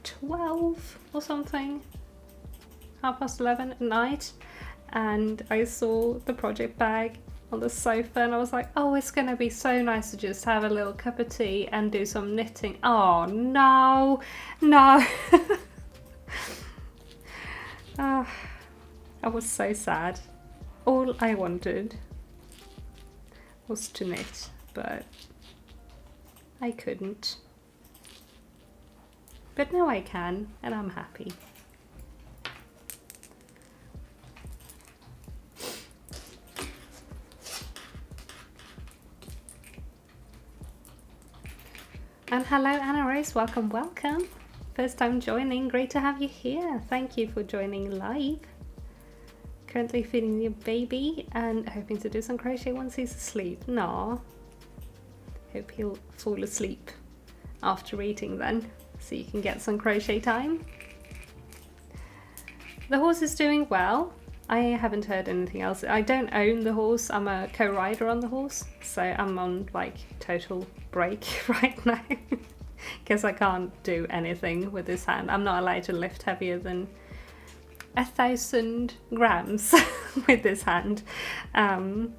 12 or something, 11:30 at night, and I saw the project bag on the sofa and I was like, oh, it's gonna be so nice to just have a little cup of tea and do some knitting. Oh no, no. I was so sad. All I wanted was to knit, but I couldn't. But now I can, and I'm happy. And hello Anna Rose, welcome, welcome. First time joining, great to have you here. Thank you for joining live. Currently feeding your baby and hoping to do some crochet once he's asleep. Nah. Hope he'll fall asleep after eating then, so you can get some crochet time. The horse is doing well. I haven't heard anything else. I don't own the horse. I'm a co-rider on the horse, so I'm on like total break right now because I can't do anything with this hand. I'm not allowed to lift heavier than 1,000 grams with this hand, 1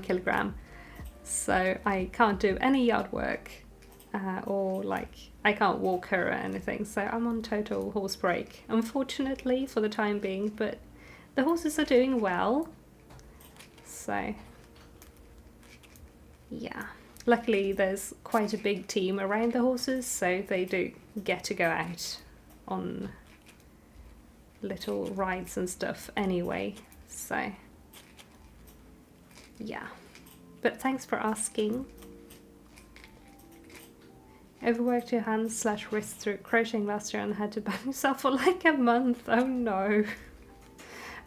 kilogram. So I can't do any yard work or like I can't walk her or anything. So I'm on total horse break, unfortunately, for the time being, but the horses are doing well. So yeah, luckily there's quite a big team around the horses, so they do get to go out on little rides and stuff anyway, so yeah. But thanks for asking. Overworked your hands / wrists through crocheting last year and had to ban yourself for like a month. Oh no.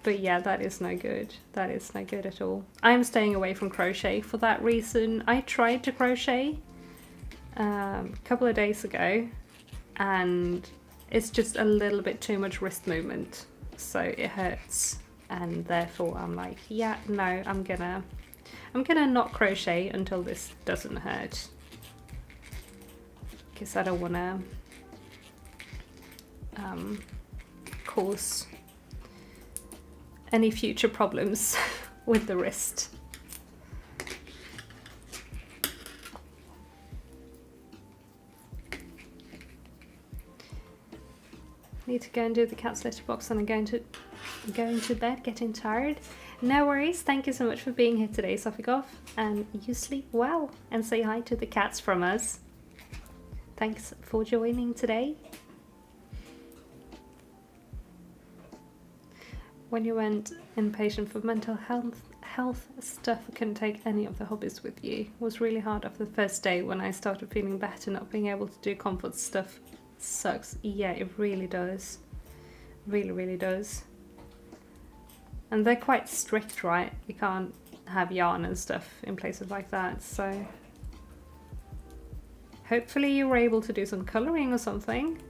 But yeah, that is no good. That is no good at all. I'm staying away from crochet for that reason. I tried to crochet a couple of days ago and it's just a little bit too much wrist movement, so it hurts, and therefore I'm like, yeah, no, I'm gonna not crochet until this doesn't hurt, because I don't want to cause any future problems with the wrist. Need to go and do the cat's litter box and I'm going to bed, getting tired. No worries, thank you so much for being here today, Sofigov, and you sleep well and say hi to the cats from us. Thanks for joining today. When you went inpatient for mental health stuff. I couldn't take any of the hobbies with you. It was really hard after the first day when I started feeling better. Not being able to do comfort stuff sucks. Yeah, it really does. Really, really does. And they're quite strict, right? You can't have yarn and stuff in places like that, so hopefully you were able to do some colouring or something.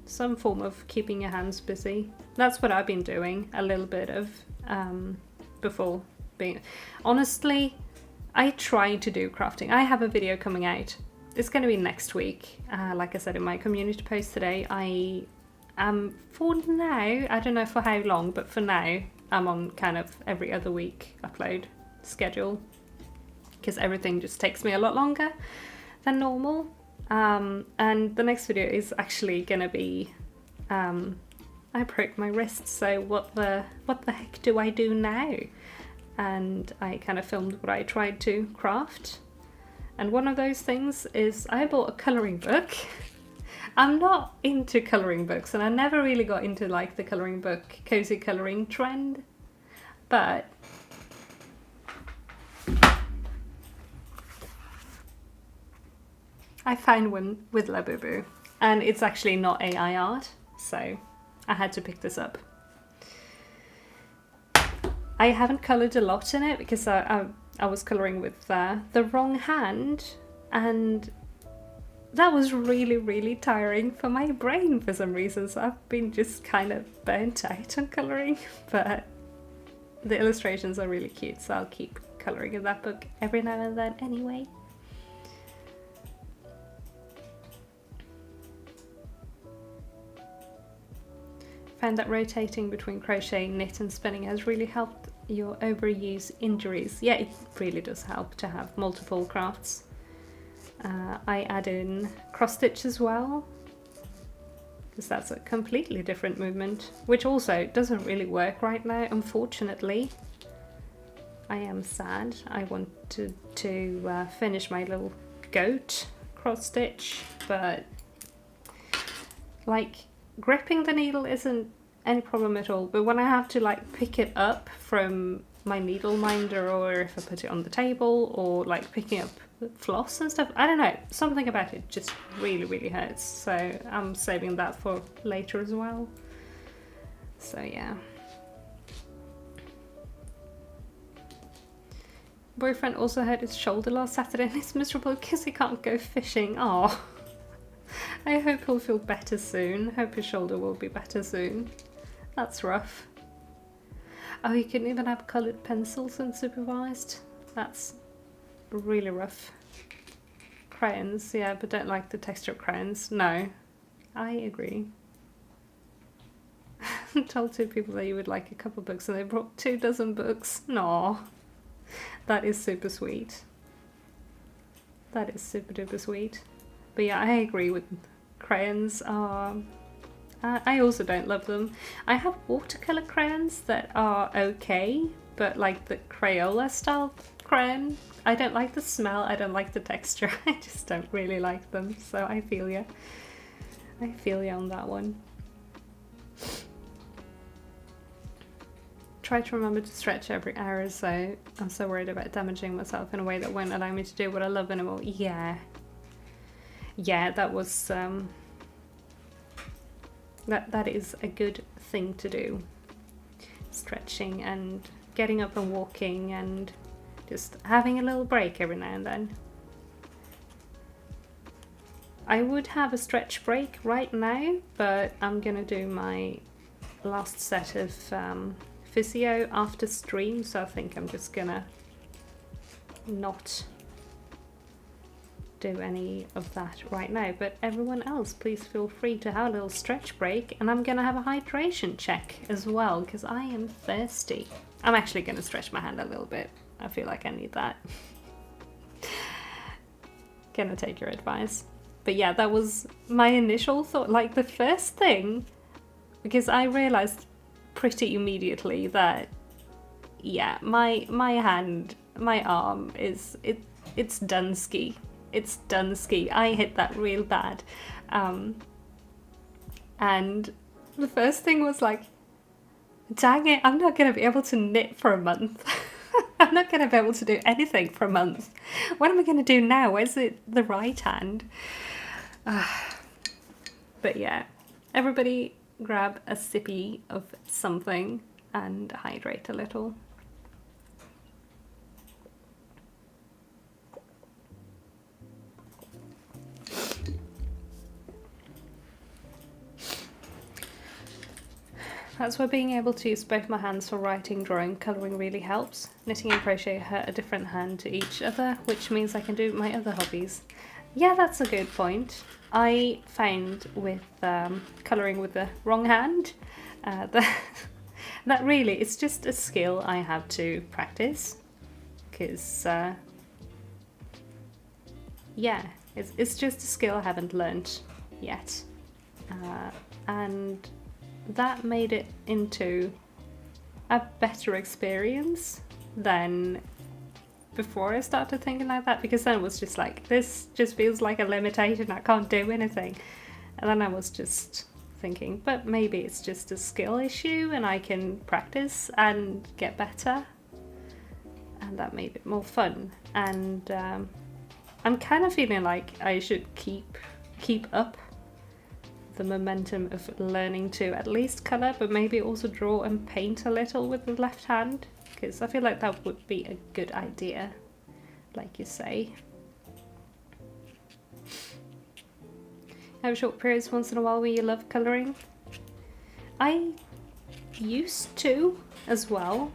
Some form of keeping your hands busy. That's what I've been doing a little bit of before being... Honestly, I try to do crafting. I have a video coming out. It's going to be next week. Like I said in my community post today, I am, for now, I don't know for how long, but for now, I'm on kind of every other week upload schedule because everything just takes me a lot longer than normal. And the next video is actually gonna be, I broke my wrist, so what the heck do I do now? And I kind of filmed what I tried to craft. And one of those things is I bought a colouring book. I'm not into colouring books, and I never really got into like the colouring book, cozy colouring trend, but I found one with Labubu, and it's actually not AI art, so I had to pick this up. I haven't coloured a lot in it because I was colouring with the wrong hand, and that was really, really tiring for my brain for some reason, so I've been just kind of burnt out on colouring, but the illustrations are really cute, so I'll keep colouring in that book every now and then anyway. Found that rotating between crochet, knit and spinning has really helped your overuse injuries. Yeah, it really does help to have multiple crafts. I add in cross stitch as well, because that's a completely different movement, which also doesn't really work right now, unfortunately. I am sad. I wanted to finish my little goat cross stitch, but like, gripping the needle isn't any problem at all, but when I have to like pick it up from my needle minder, or if I put it on the table, or like picking up floss and stuff, I don't know, something about it just really, really hurts, so I'm saving that for later as well. So yeah. Boyfriend also hurt his shoulder last Saturday and he's miserable because he can't go fishing. Oh. I hope he'll feel better soon. Hope his shoulder will be better soon. That's rough. Oh, you couldn't even have coloured pencils unsupervised? That's really rough. Crayons, yeah, but don't like the texture of crayons. No, I agree. I told 2 people that you would like a couple books and they brought 24 books. No, that is super sweet. That is super duper sweet. But yeah, I agree with crayons. I also don't love them. I have watercolour crayons that are okay, but like the Crayola style crayon, I don't like the smell, I don't like the texture. I just don't really like them, so I feel ya. I feel ya on that one. Try to remember to stretch every hour or so. I'm so worried about damaging myself in a way that won't allow me to do what I love anymore. Yeah. Yeah, that was that is a good thing to do. Stretching and getting up and walking and just having a little break every now and then. I would have a stretch break right now, but I'm gonna do my last set of physio after stream, so I think I'm just gonna not do any of that right now. But everyone else, please feel free to have a little stretch break, and I'm gonna have a hydration check as well because I am thirsty. I'm actually gonna stretch my hand a little bit. I feel like I need that. Gonna take your advice. But yeah, that was my initial thought, like the first thing, because I realized pretty immediately that yeah, my hand, my arm is it's done ski. It's done ski. I hit that real bad. And the first thing was like, Dang it, I'm not going to be able to knit for a month. I'm not going to be able to do anything for a month. What am I going to do now? Where's the right hand? But yeah, everybody grab a sippy of something and hydrate a little. That's where being able to use both my hands for writing, drawing, colouring really helps. Knitting and crochet hurt a different hand to each other, which means I can do my other hobbies. Yeah, that's a good point. I found with colouring with the wrong hand, that really, it's just a skill I have to practice. Because, yeah, it's just a skill I haven't learnt yet. And that made it into a better experience than before I started thinking like that, because then it was just like, this just feels like a limitation, I can't do anything. And then I was just thinking, but maybe it's just a skill issue and I can practice and get better, and that made it more fun. And I'm kind of feeling like I should keep up the momentum of learning to at least colour, but maybe also draw and paint a little with the left hand, because I feel like that would be a good idea, like you say. Have short periods once in a while where you love colouring? I used to as well,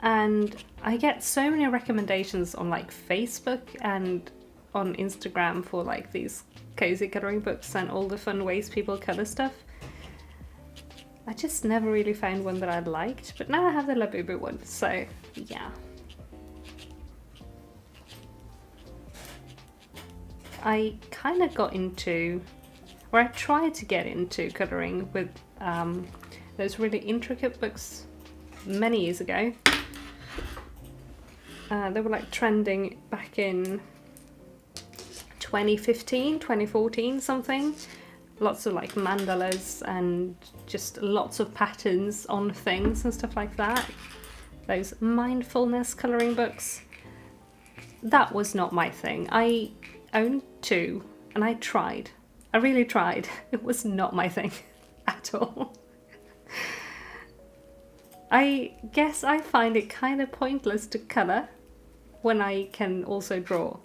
and I get so many recommendations on like Facebook and on Instagram for like these cozy colouring books and all the fun ways people colour stuff. I just never really found one that I liked, but now I have the Labubu one, so yeah. I kind of got into, or I tried to get into colouring with those really intricate books many years ago. They were like trending back in 2015, 2014 something. Lots of like mandalas and just lots of patterns on things and stuff like that. Those mindfulness colouring books. That was not my thing. I owned two and I tried. I really tried. It was not my thing at all. I guess I find it kind of pointless to colour when I can also draw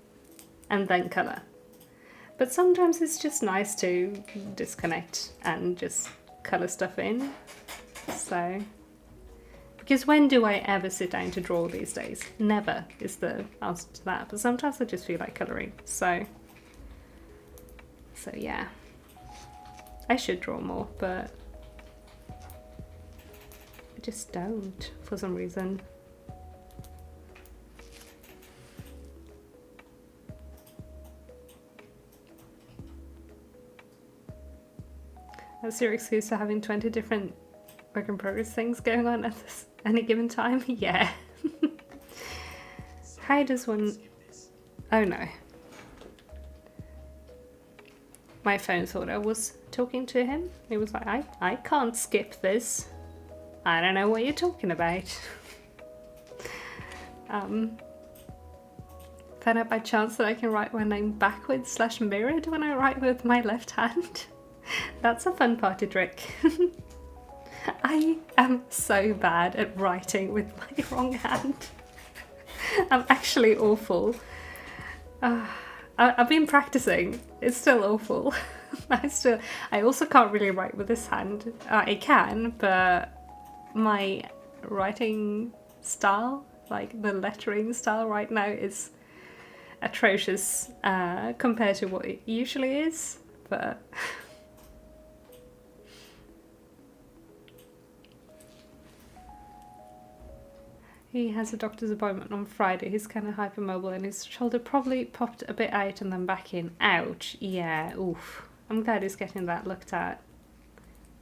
and then colour. But sometimes it's just nice to disconnect and just colour stuff in. So, because when do I ever sit down to draw these days? Never is the answer to that. But sometimes I just feel like colouring. So yeah. I should draw more, but I just don't for some reason. That's your excuse for having 20 different work in progress things going on at any given time? Yeah. How does one... Oh no. My phone thought I was talking to him. He was like, I can't skip this. I don't know what you're talking about. Found out by chance that I can write my name backwards / mirrored when I write with my left hand. That's a fun party trick. I am so bad at writing with my wrong hand. I'm actually awful. I've been practicing. It's still awful. I also can't really write with this hand. I can, but my writing style, like the lettering style right now, is atrocious compared to what it usually is. But he has a doctor's appointment on Friday. He's kind of hypermobile and his shoulder probably popped a bit out and then back in. Ouch. Yeah, oof. I'm glad he's getting that looked at.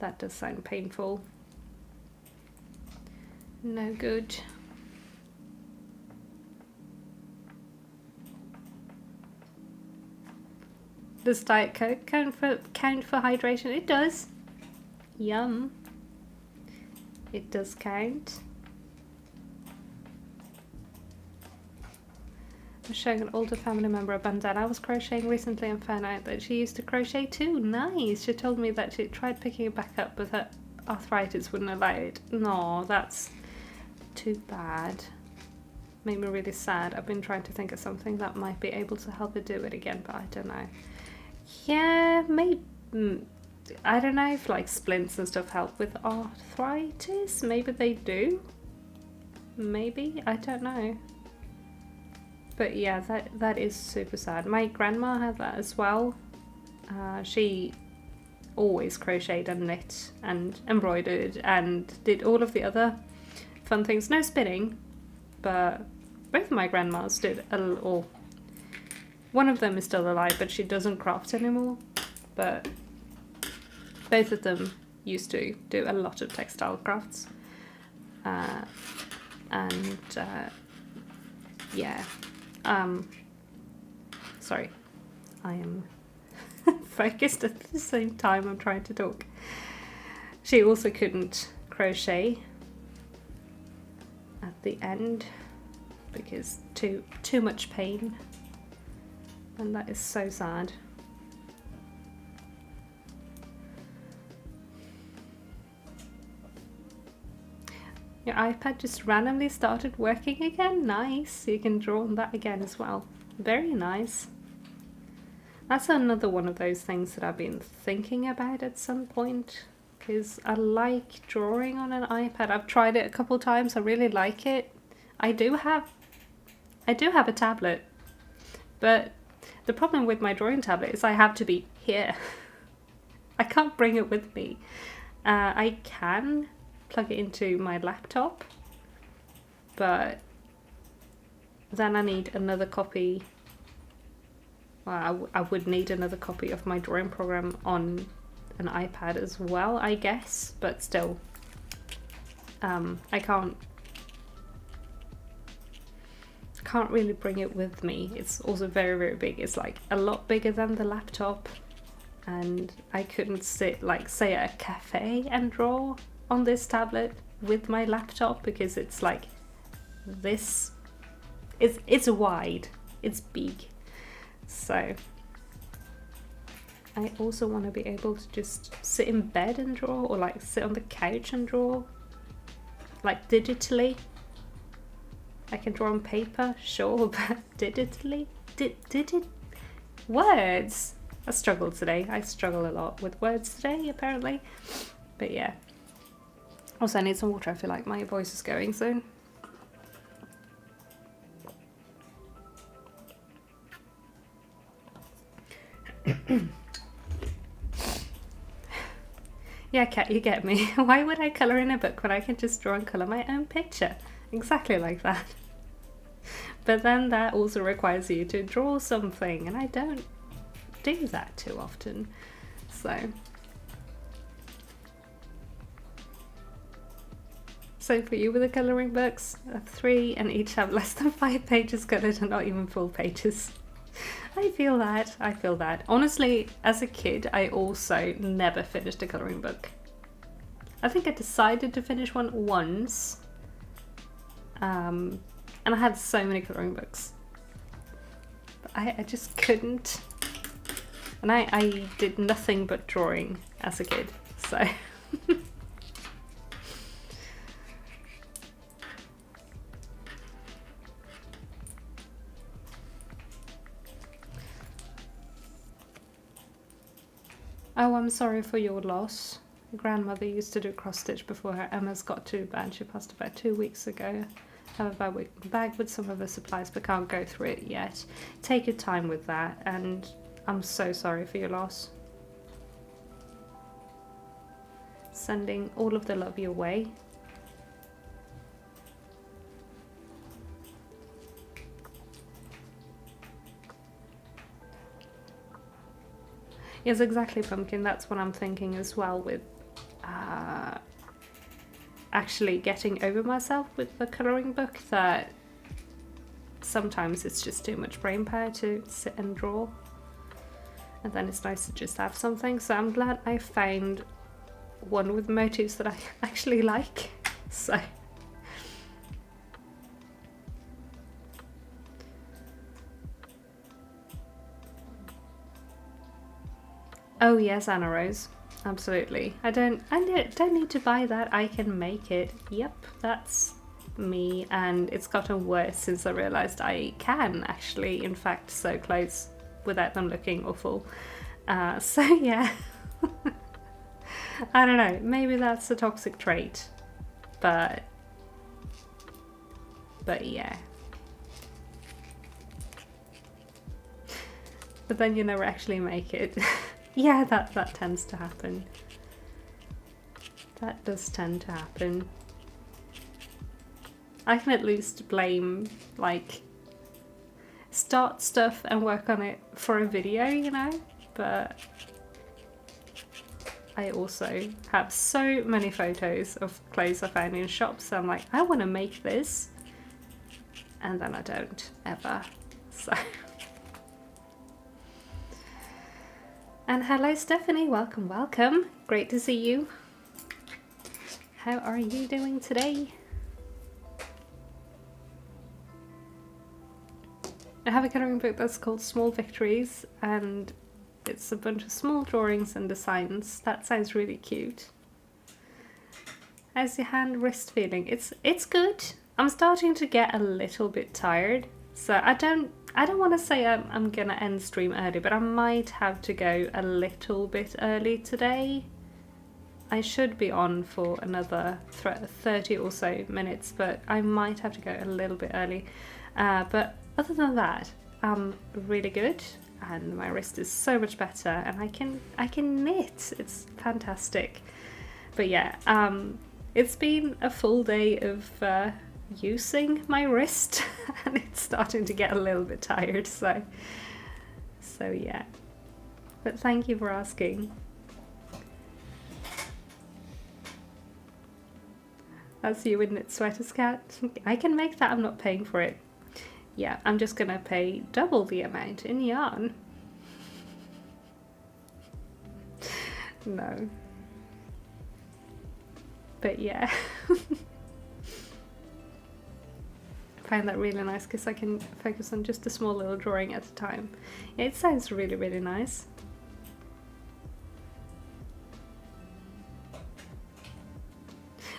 That does sound painful. No good. Does Diet Coke count for hydration? It does. Yum. it does count. I'm showing an older family member a bandana I was crocheting recently and found out that she used to crochet too. Nice! She told me that she tried picking it back up but her arthritis wouldn't allow it. No, that's too bad. Made me really sad. I've been trying to think of something that might be able to help her do it again, but I don't know. Yeah, maybe... I don't know if like splints and stuff help with arthritis. Maybe they do. Maybe, I don't know. But yeah, that is super sad. My grandma had that as well. She always crocheted and knit and embroidered and did all of the other fun things. No spinning, but both of my grandmas did a little. One of them is still alive, but she doesn't craft anymore. But both of them used to do a lot of textile crafts. Yeah. Sorry, I am focused at the same time I'm trying to talk. She also couldn't crochet at the end because too much pain, and that is so sad. Your iPad just randomly started working again? Nice! You can draw on that again as well. Very nice. That's another one of those things that I've been thinking about at some point, because I like drawing on an iPad. I've tried it a couple times. I really like it. I do have a tablet, but the problem with my drawing tablet is I have to be here. I can't bring it with me. I can plug it into my laptop, but then I need another copy. Well, I would need another copy of my drawing program on an iPad as well, I guess, but still, I can't really bring it with me. It's also very, very big. It's like a lot bigger than the laptop, and I couldn't sit, like, say at a cafe and draw on this tablet with my laptop, because it's like this. It's wide, it's big. So I also want to be able to just sit in bed and draw, or like sit on the couch and draw, like digitally. I can draw on paper, sure, but digitally? Words! I struggled today. I struggle a lot with words today, apparently. But yeah. Also, I need some water. I feel like my voice is going soon. Yeah, Kat, you get me. Why would I colour in a book when I can just draw and colour my own picture? Exactly like that. But then that also requires you to draw something, and I don't do that too often. So for you with the colouring books, 3 and each have less than 5 pages coloured and not even full pages. I feel that. Honestly, as a kid, I also never finished a colouring book. I think I decided to finish one once. And I had so many colouring books. But I just couldn't. And I did nothing but drawing as a kid, so... Oh, I'm sorry for your loss. Grandmother used to do cross stitch before her MS got too bad. She passed about 2 weeks ago. Have a bag with some of her supplies, but can't go through it yet. Take your time with that, and I'm so sorry for your loss. Sending all of the love your way. Yes, exactly, Pumpkin. That's what I'm thinking as well, with actually getting over myself with the colouring book, that sometimes it's just too much brain power to sit and draw. And then it's nice to just have something. So I'm glad I found one with motifs that I actually like. So oh yes, Anna Rose, absolutely. I don't need to buy that. I can make it. Yep, that's me, and it's gotten worse since I realized I can actually, in fact, sew clothes without them looking awful. So yeah, I don't know. Maybe that's a toxic trait, but yeah. But then you never actually make it. Yeah, that tends to happen. That does tend to happen. I can at least blame, like, start stuff and work on it for a video, you know? But I also have so many photos of clothes I found in shops, so I'm like, I want to make this. And then I don't, ever. So... And hello Stephanie, welcome, welcome. Great to see you. How are you doing today? I have a colouring book that's called Small Victories, and it's a bunch of small drawings and designs. That sounds really cute. How's your hand wrist feeling? It's good. I'm starting to get a little bit tired, so I don't want to say I'm gonna end stream early, but I might have to go a little bit early today. I should be on for another 30 or so minutes, but I might have to go a little bit early. But other than that, I'm really good, and my wrist is so much better, and I can knit. It's fantastic. But yeah, it's been a full day of using my wrist, and it's starting to get a little bit tired, so yeah. But thank you for asking. That's you with knit sweaters, Cat. I can make that. I'm not paying for it. Yeah, I'm just gonna pay double the amount in yarn. No. But yeah. I find that really nice because I can focus on just a small little drawing at a time. Yeah, it sounds really, really nice.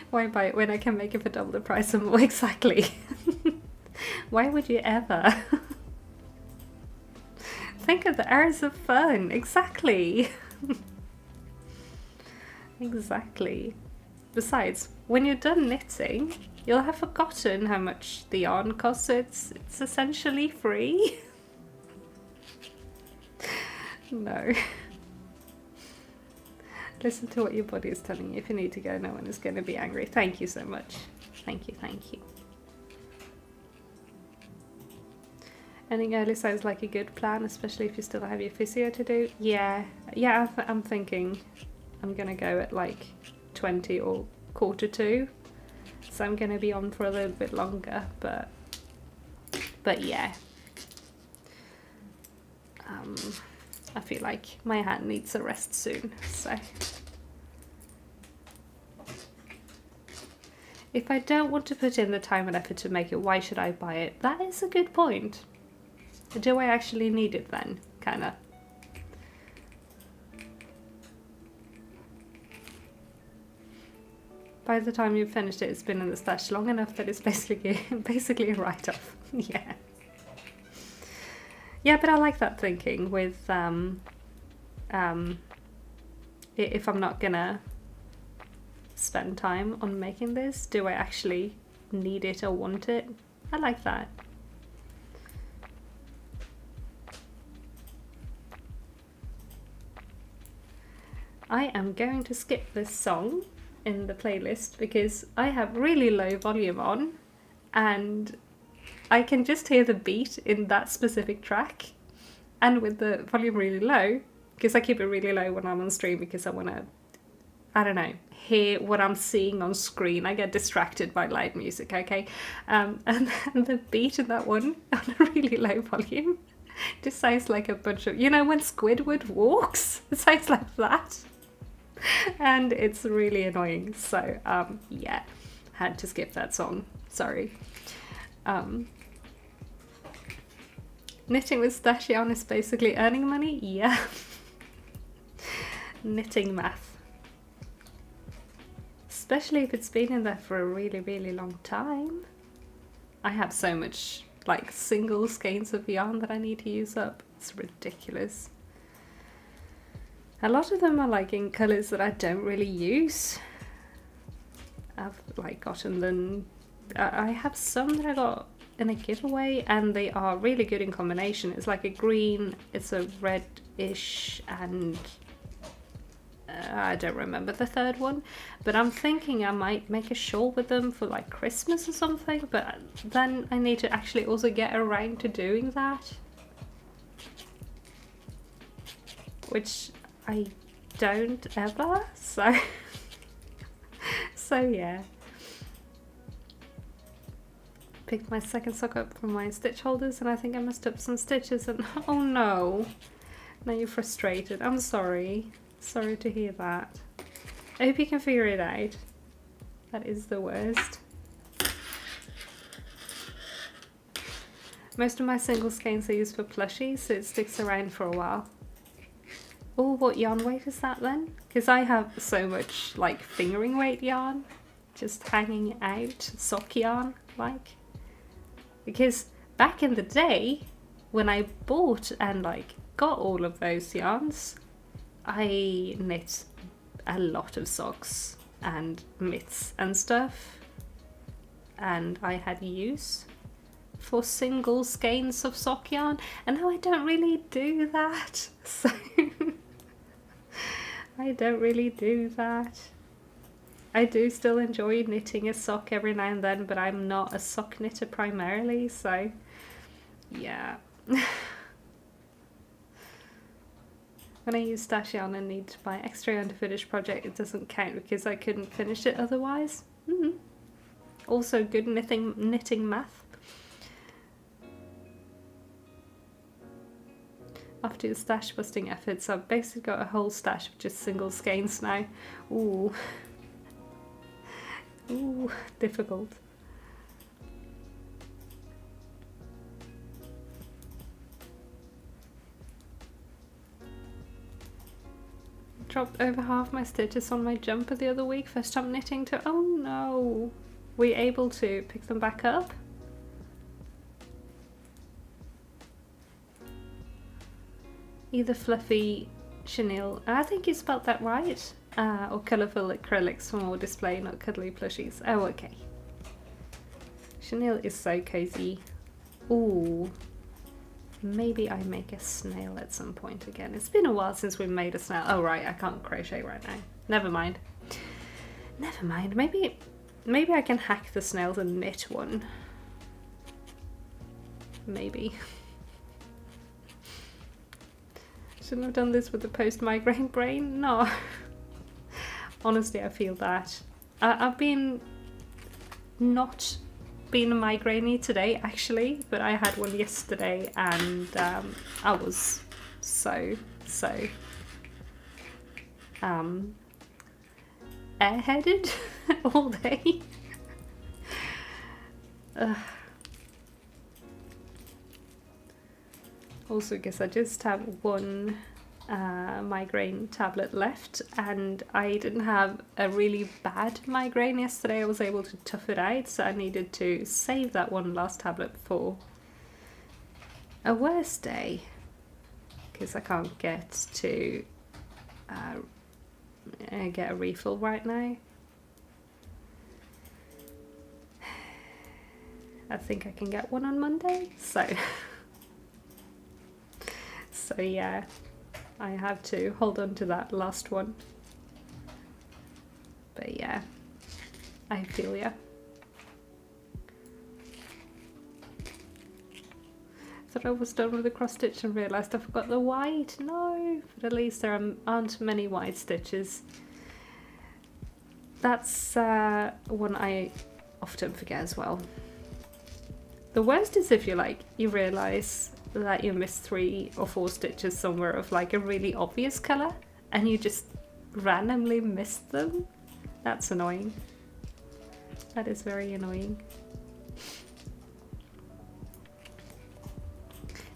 Why buy it when I can make it for double the price or more? Exactly. Why would you ever? Think of the hours of fun. Exactly. Exactly. Besides, when you're done knitting, you'll have forgotten how much the yarn costs. It's essentially free. No. Listen to what your body is telling you. If you need to go, no one is going to be angry. Thank you so much. Thank you, thank you. Ending early sounds like a good plan, especially if you still have your physio to do. Yeah, I'm thinking I'm going to go at like 20 or 1:45. So I'm going to be on for a little bit longer, but yeah. I feel like my hand needs a rest soon, so. If I don't want to put in the time and effort to make it, why should I buy it? That is a good point. Do I actually need it then? Kinda. By the time you've finished it, it's been in the stash long enough that it's basically a write-off. Yeah. Yeah, but I like that thinking with if I'm not gonna spend time on making this, do I actually need it or want it? I like that. I am going to skip this song in the playlist because I have really low volume on and I can just hear the beat in that specific track, and with the volume really low, because I keep it really low when I'm on stream because I want to, I don't know, hear what I'm seeing on screen. I get distracted by loud music, okay? And the beat in that one on a really low volume just sounds like a bunch of, you know, when Squidward walks, it sounds like that. And it's really annoying, so yeah. Had to skip that song, sorry. Knitting with stash yarn is basically earning money? Yeah. Knitting math. Especially if it's been in there for a really, really long time. I have so much like single skeins of yarn that I need to use up. It's ridiculous. A lot of them are like in colours that I don't really use. I've like gotten them. I have some that I got in a giveaway and they are really good in combination. It's like a green, it's a reddish, and I don't remember the third one, but I'm thinking I might make a shawl with them for like Christmas or something, but then I need to actually also get around to doing that, which I don't ever, so so yeah. Picked my second sock up from my stitch holders and I think I messed up some stitches and oh no, now you're frustrated. I'm sorry. Sorry to hear that. I hope you can figure it out. That is the worst. Most of my single skeins are used for plushies, so it sticks around for a while. Oh, what yarn weight is that then? Because I have so much like fingering weight yarn just hanging out, sock yarn like. Because back in the day when I bought and like got all of those yarns, I knit a lot of socks and mitts and stuff, and I had use for single skeins of sock yarn, and now I don't really do that, so I don't really do that. I do still enjoy knitting a sock every now and then, but I'm not a sock knitter primarily, so yeah. When I use stash yarn and need to buy extra yarn to finish project, it doesn't count because I couldn't finish it otherwise. Also good knitting math. After the stash busting efforts, I've basically got a whole stash of just single skeins now. Ooh. Ooh, difficult. Dropped over half my stitches on my jumper the other week. First time knitting to, oh no. Were you able to pick them back up? Either fluffy chenille, I think you spelled that right, or colourful acrylics for more display, not cuddly plushies. Oh, okay. Chenille is so cozy. Ooh. Maybe I make a snail at some point again. It's been a while since we made a snail. Oh right, I can't crochet right now. Never mind. Never mind. Maybe I can hack the snails and knit one. Maybe. Shouldn't have done this with the post-migraine brain. No. Honestly, I feel that. I've been not been a migraine today actually, but I had one yesterday and I was so airheaded all day. Also because I just have one migraine tablet left and I didn't have a really bad migraine yesterday. I was able to tough it out, so I needed to save that one last tablet for a worse day because I can't get to get a refill right now. I think I can get one on Monday, so so yeah, I have to hold on to that last one. But yeah, I feel ya. Thought I was done with the cross stitch and realised I forgot the white. No, but at least there aren't many white stitches. That's one I often forget as well. The worst is if you realise that you missed 3 or 4 stitches somewhere of like a really obvious colour and you just randomly missed them. That's annoying. That is very annoying.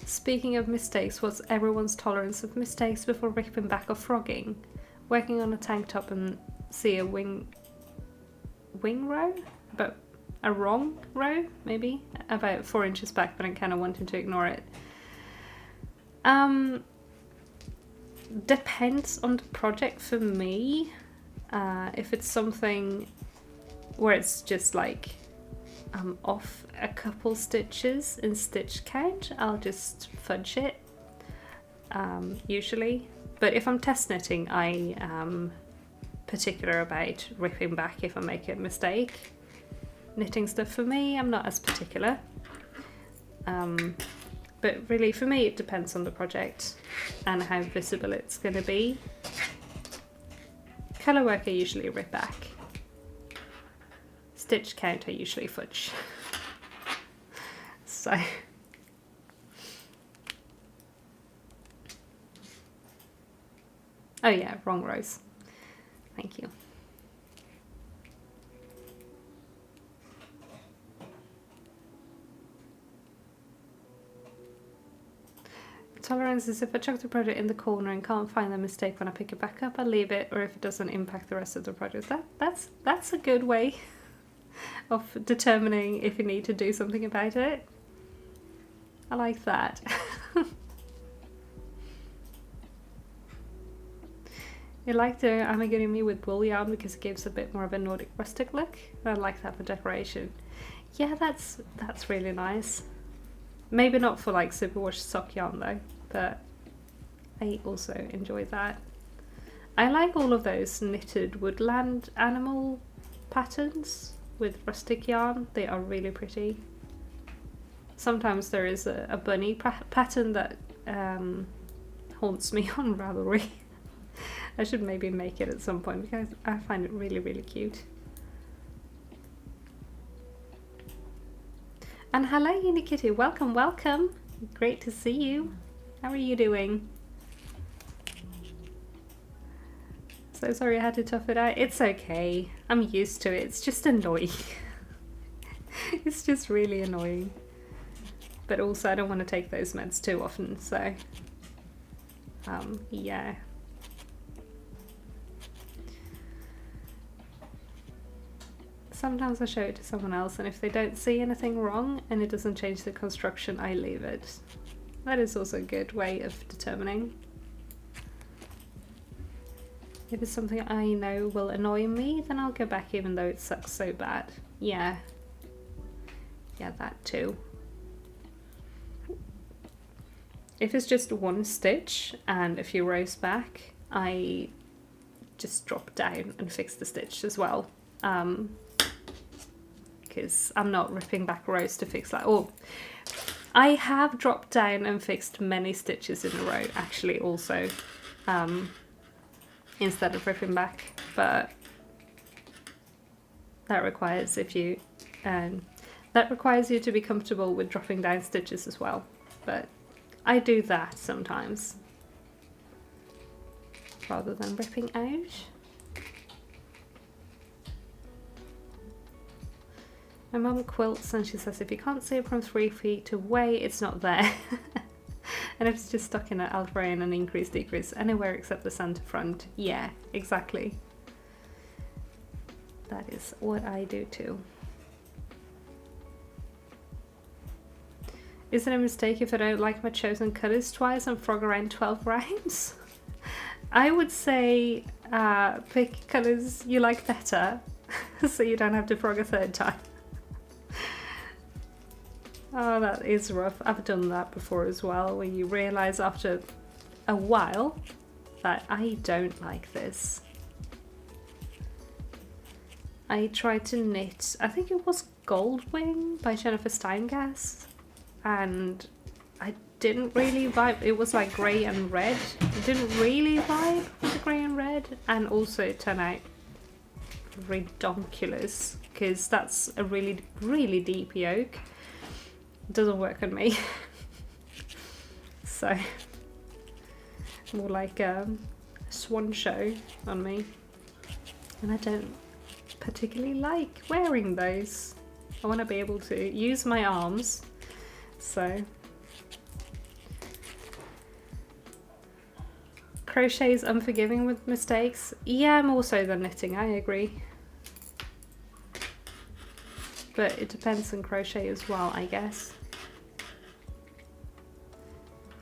Speaking of mistakes, what's everyone's tolerance of mistakes before ripping back or frogging? Working on a tank top and see a wing row? But a wrong row, maybe? About 4 inches back, but I'm kind of wanting to ignore it. Depends on the project for me. If it's something where it's just like I'm off a couple stitches in stitch count, I'll just fudge it, usually. But if I'm test knitting, I am particular about ripping back if I make a mistake. Knitting stuff for me, I'm not as particular. But really for me it depends on the project and how visible it's going to be. Colour work I usually rip back. Stitch count I usually fudge. So oh yeah, wrong rows. Thank you. Tolerance is if I chuck the project in the corner and can't find the mistake when I pick it back up, I leave it, or if it doesn't impact the rest of the project. That's a good way of determining if you need to do something about it. I like that. I like the amigurumi with wool yarn because it gives a bit more of a Nordic rustic look. I like that for decoration. Yeah, that's really nice. Maybe not for like superwash sock yarn though, but I also enjoy that. I like all of those knitted woodland animal patterns with rustic yarn. They are really pretty. Sometimes there is a bunny pattern that haunts me on Ravelry. I should maybe make it at some point because I find it really, really cute. And hello Unikitty, welcome, welcome. Great to see you. How are you doing? So sorry I had to tough it out. It's okay. I'm used to it. It's just annoying. It's just really annoying. But also I don't want to take those meds too often, so yeah. Sometimes I show it to someone else and if they don't see anything wrong and it doesn't change the construction, I leave it. That is also a good way of determining. If it's something I know will annoy me, then I'll go back even though it sucks so bad. Yeah. Yeah, that too. If it's just one stitch and a few rows back, I just drop down and fix the stitch as well. Because I'm not ripping back rows to fix that. Or I have dropped down and fixed many stitches in a row actually also, instead of ripping back, but that requires you to be comfortable with dropping down stitches as well. But I do that sometimes rather than ripping out. My mum quilts and she says if you can't see it from 3 feet away, it's not there. And if it's just stuck in an outline and increase, decrease, anywhere except the center front. Yeah, exactly. That is what I do too. Is it a mistake if I don't like my chosen colours twice and frog around 12 rounds? I would say pick colours you like better so you don't have to frog a 3rd time. Oh, that is rough. I've done that before as well, where you realise after a while that I don't like this. I tried to knit, I think it was Goldwing by Jennifer Steingast, and I didn't really vibe. It was like grey and red. I didn't really vibe with the grey and red, and also it turned out redonkulous because that's a really, really deep yoke. Doesn't work on me. So more like a swan show on me, and I particularly like wearing those. I want to be able to use my arms, so. Crochet is unforgiving with mistakes. Yeah, more so than knitting, I agree. But it depends on crochet as well, I guess.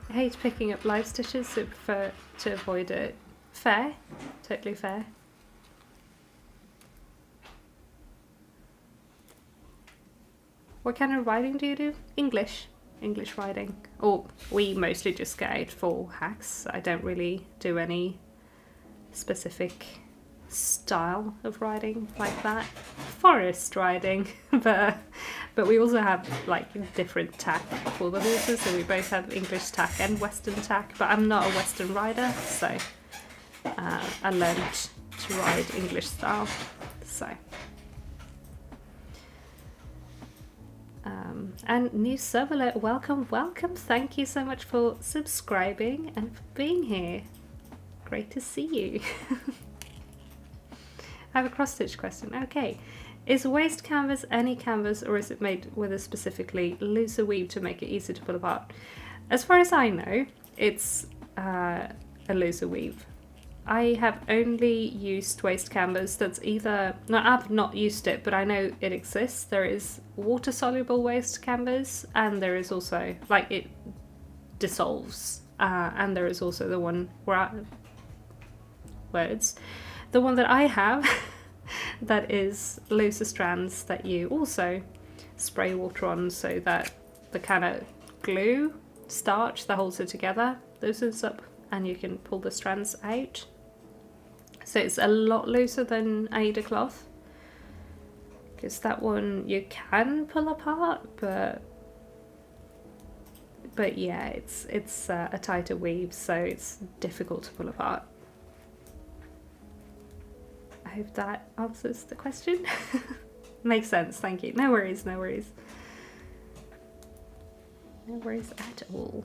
I hate picking up live stitches, so I prefer to avoid it. Fair, totally fair. What kind of writing do you do? English writing. Or we mostly just get out for hacks. I don't really do any specific style of writing like that. Forest writing, but we also have like different tack for the horses, so we both have English tack and Western tack, but I'm not a Western rider, so I learned to ride English style, so. And new sub alert, welcome, thank you so much for subscribing and for being here. Great to see you. I have a cross stitch question. Okay, is waist canvas any canvas, or is it made with a specifically looser weave to make it easy to pull apart? As far as I know, it's a looser weave. I have only used waist canvas that's either, no, I've not used it, but I know it exists. There is water soluble waist canvas, and there is also, like, it dissolves, and there is also the one where the one that I have that is looser strands that you also spray water on, so that the kind of glue starch that holds it together loosens up and you can pull the strands out. So it's a lot looser than Aida cloth, because that one you can pull apart, but yeah, it's a tighter weave, so it's difficult to pull apart. I hope that answers the question. Makes sense, thank you. No worries, no worries. No worries at all.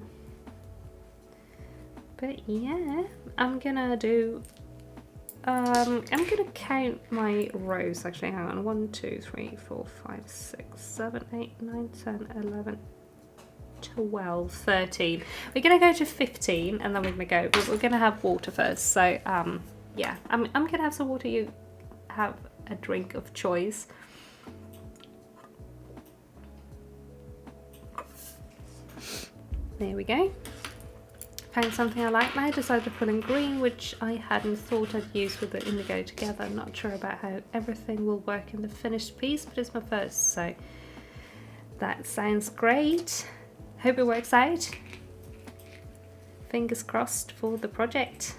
But yeah, I'm gonna do, I'm gonna count my rows actually, hang on. 1, 2, 3, 4, 5, 6, 7, 8, 9, 10, 11, 12, 13. We're gonna go to 15 and then we're gonna go, but we're gonna have water first. So yeah, I'm gonna have some water. You have a drink of choice. There we go. Found something I like now. Decided to pull in green, which I hadn't thought I'd use with the indigo together. I'm not sure about how everything will work in the finished piece, but it's my first, so that sounds great. Hope it works out. Fingers crossed for the project.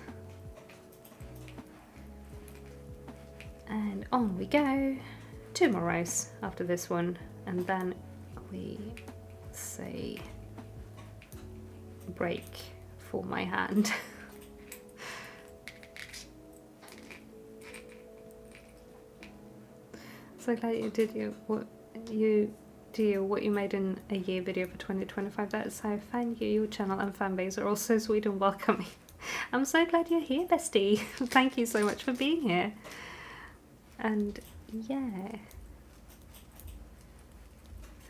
And on we go. 2 more rows after this one, and then we say break for my hand. So glad you did what you made in a year video for 2025. That is how fan your channel and fan base are all so sweet and welcoming. I'm so glad you're here, bestie. Thank you so much for being here. And yeah,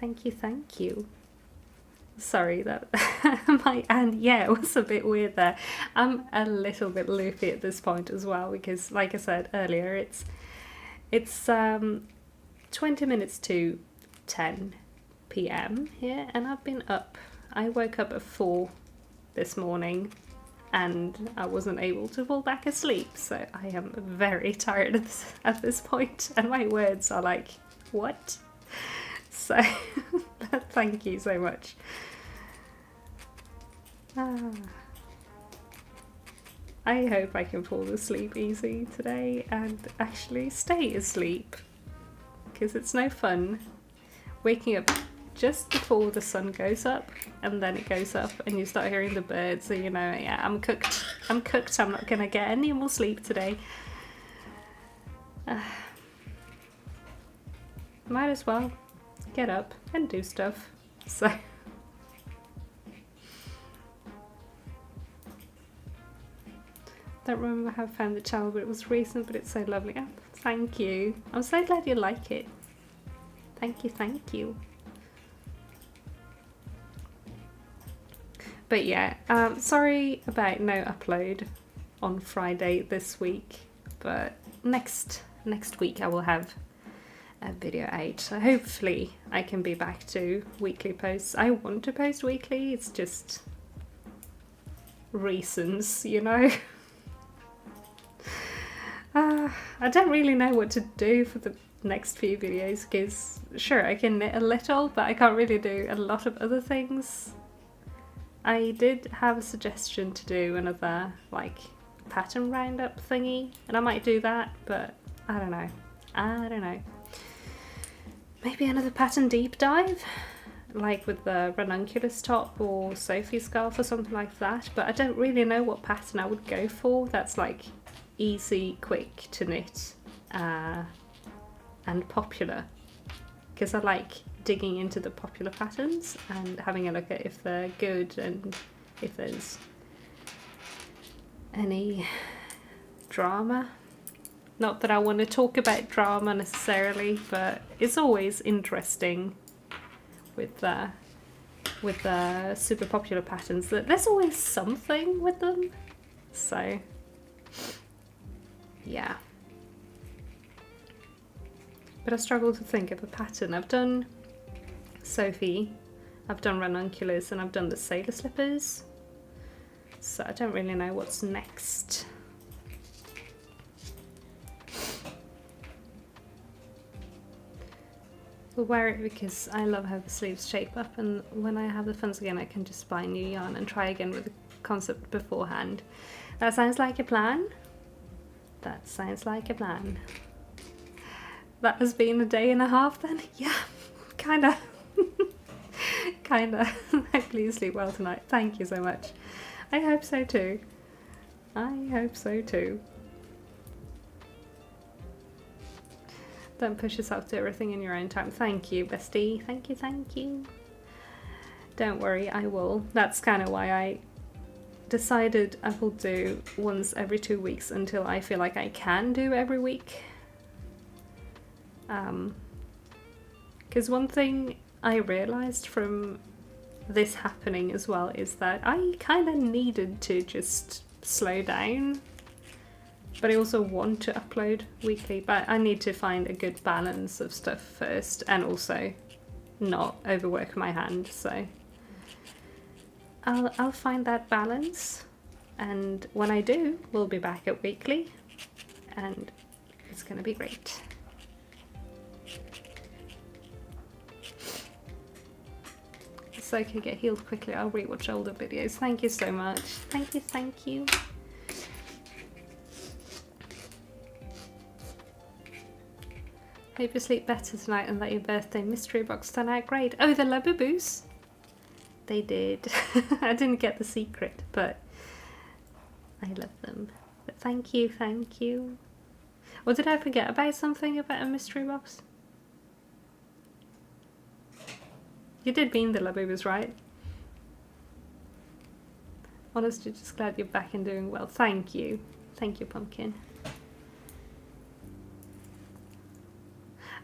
thank you. Sorry that my and yeah, it was a bit weird there. I'm a little bit loopy at this point as well, because like I said earlier, it's 20 minutes to 10 p.m. here, and I've been up. I woke up at 4 this morning and I wasn't able to fall back asleep, so I am very tired at this point, and my words are like, what? So thank you so much. I hope I can fall asleep easy today and actually stay asleep, because it's no fun waking up just before the sun goes up, and then it goes up and you start hearing the birds, so you know, yeah, I'm cooked. I'm not gonna get any more sleep today. Might as well get up and do stuff. So don't remember how I found the channel, but it was recent, but it's so lovely. Oh, Thank you. I'm so glad you like it. Thank you, thank you. But yeah, sorry about no upload on Friday this week, but next week I will have a video out. So hopefully I can be back to weekly posts. I want to post weekly, it's just reasons, you know. I don't really know what to do for the next few videos, because sure I can knit a little, but I can't really do a lot of other things. I did have a suggestion to do another like pattern roundup thingy, and I might do that, but I don't know. Maybe another pattern deep dive, like with the ranunculus top or Sophie scarf or something like that, but I don't really know what pattern I would go for that's like easy, quick to knit and popular, because I like digging into the popular patterns and having a look at if they're good and if there's any drama. Not that I want to talk about drama necessarily, but it's always interesting with the super popular patterns that there's always something with them. So yeah. But I struggle to think of a pattern. I've done Sophie, I've done ranunculus, and I've done the sailor slippers. So I don't really know what's next. I'll wear it because I love how the sleeves shape up, and when I have the funds again I can just buy new yarn and try again with the concept beforehand. That sounds like a plan. That sounds like a plan. That has been a day and a half then? Yeah, kinda. Kinda. Hopefully you sleep well tonight. Thank you so much. I hope so too. I hope so too. Don't push yourself to everything in your own time. Thank you, bestie. Thank you, thank you. Don't worry, I will. That's kind of why I decided I will do once every 2 weeks until I feel like I can do every week. Because one thing I realized from this happening as well is that I kind of needed to just slow down, but I also want to upload weekly, but I need to find a good balance of stuff first and also not overwork my hand. So I'll find that balance, and when I do, we'll be back at weekly and it's gonna be great. So I can get healed quickly. I'll rewatch older videos. Thank you so much. Thank you, thank you. Hope you sleep better tonight and that your birthday mystery box turned out great. Oh, the Labubu's? They did. I didn't get the secret, but I love them. But thank you, thank you. Or did I forget about something about a mystery box? You did mean the Labubu's, right? Honestly, just glad you're back and doing well. Thank you. Thank you, Pumpkin.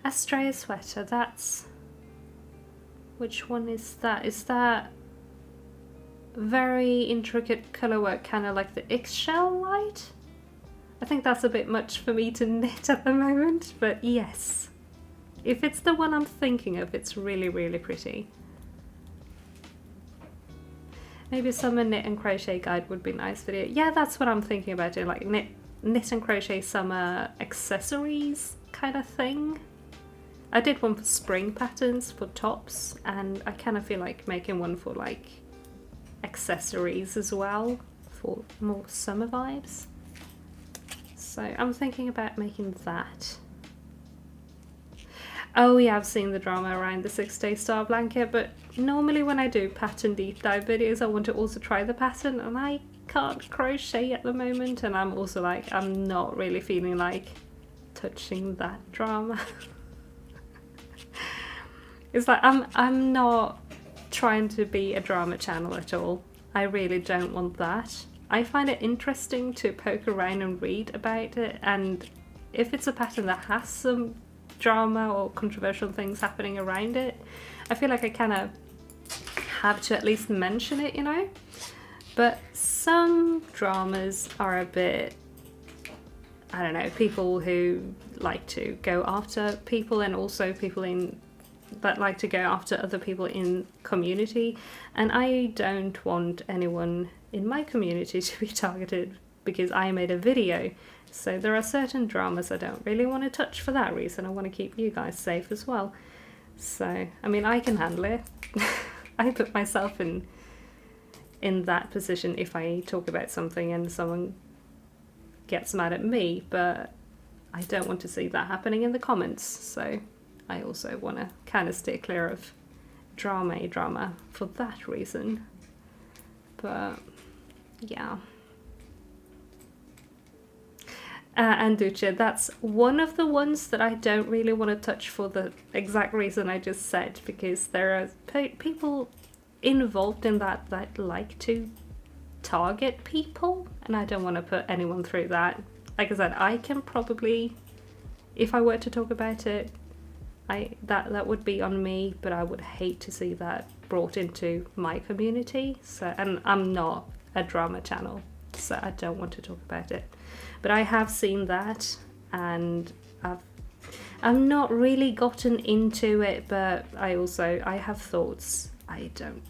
Astrea sweater, that's... Which one is that? Is that very intricate colour work, kind of like the eggshell light? I think that's a bit much for me to knit at the moment, but yes. If it's the one I'm thinking of, it's really, really pretty. Maybe a summer knit and crochet guide would be a nice video. Yeah, that's what I'm thinking about doing, like knit and crochet summer accessories kind of thing. I did one for spring patterns for tops, and I kind of feel like making one for like accessories as well for more summer vibes. So I'm thinking about making that. Oh yeah, I've seen the drama around the 6-day star blanket, but normally when I do pattern deep dive videos I want to also try the pattern, and I can't crochet at the moment, and I'm also like, I'm not really feeling like touching that drama. It's like I'm not trying to be a drama channel at all. I really don't want that. I find it interesting to poke around and read about it, and if it's a pattern that has some drama or controversial things happening around it, I feel like I kind of have to at least mention it, you know? But some dramas are a bit, I don't know, people who like to go after people, and also people that like to go after other people in community, and I don't want anyone in my community to be targeted because I made a video. So there are certain dramas I don't really want to touch for that reason. I want to keep you guys safe as well. So, I mean, I can handle it. I put myself in that position if I talk about something and someone gets mad at me, but I don't want to see that happening in the comments. So I also want to kind of stay clear of drama for that reason. But yeah. And Duce, that's one of the ones that I don't really want to touch for the exact reason I just said, because there are people involved in that like to target people, and I don't want to put anyone through that. Like I said, I can probably, if I were to talk about it, that would be on me, but I would hate to see that brought into my community. So, and I'm not a drama channel, so I don't want to talk about it. But I have seen that, and I've not really gotten into it, but I have thoughts. I don't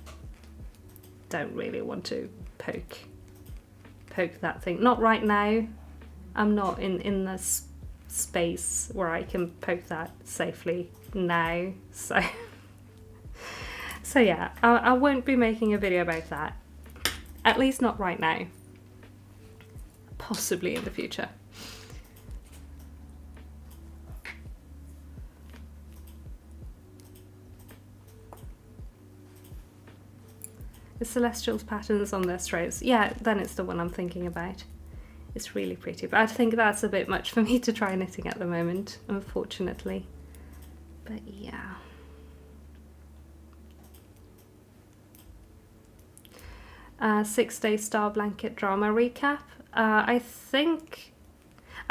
really want to poke that thing. Not right now. I'm not in the space where I can poke that safely now. So yeah, I won't be making a video about that. At least not right now. Possibly in the future. The Celestials patterns on their stripes. Yeah, then it's the one I'm thinking about. It's really pretty, but I think that's a bit much for me to try knitting at the moment, unfortunately. But yeah. 6-day Star Blanket drama recap. I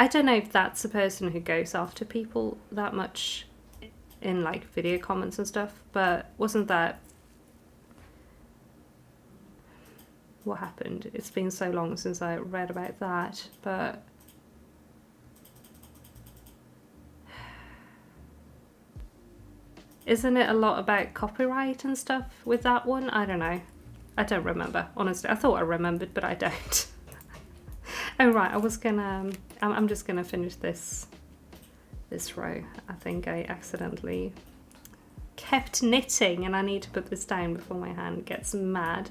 don't know if that's a person who goes after people that much in like video comments and stuff, but wasn't that what happened? It's been so long since I read about that, but isn't it a lot about copyright and stuff with that one? I don't know. I don't remember, honestly. I thought I remembered, but I don't. Oh right, I'm just gonna finish this row. I think I accidentally kept knitting, and I need to put this down before my hand gets mad.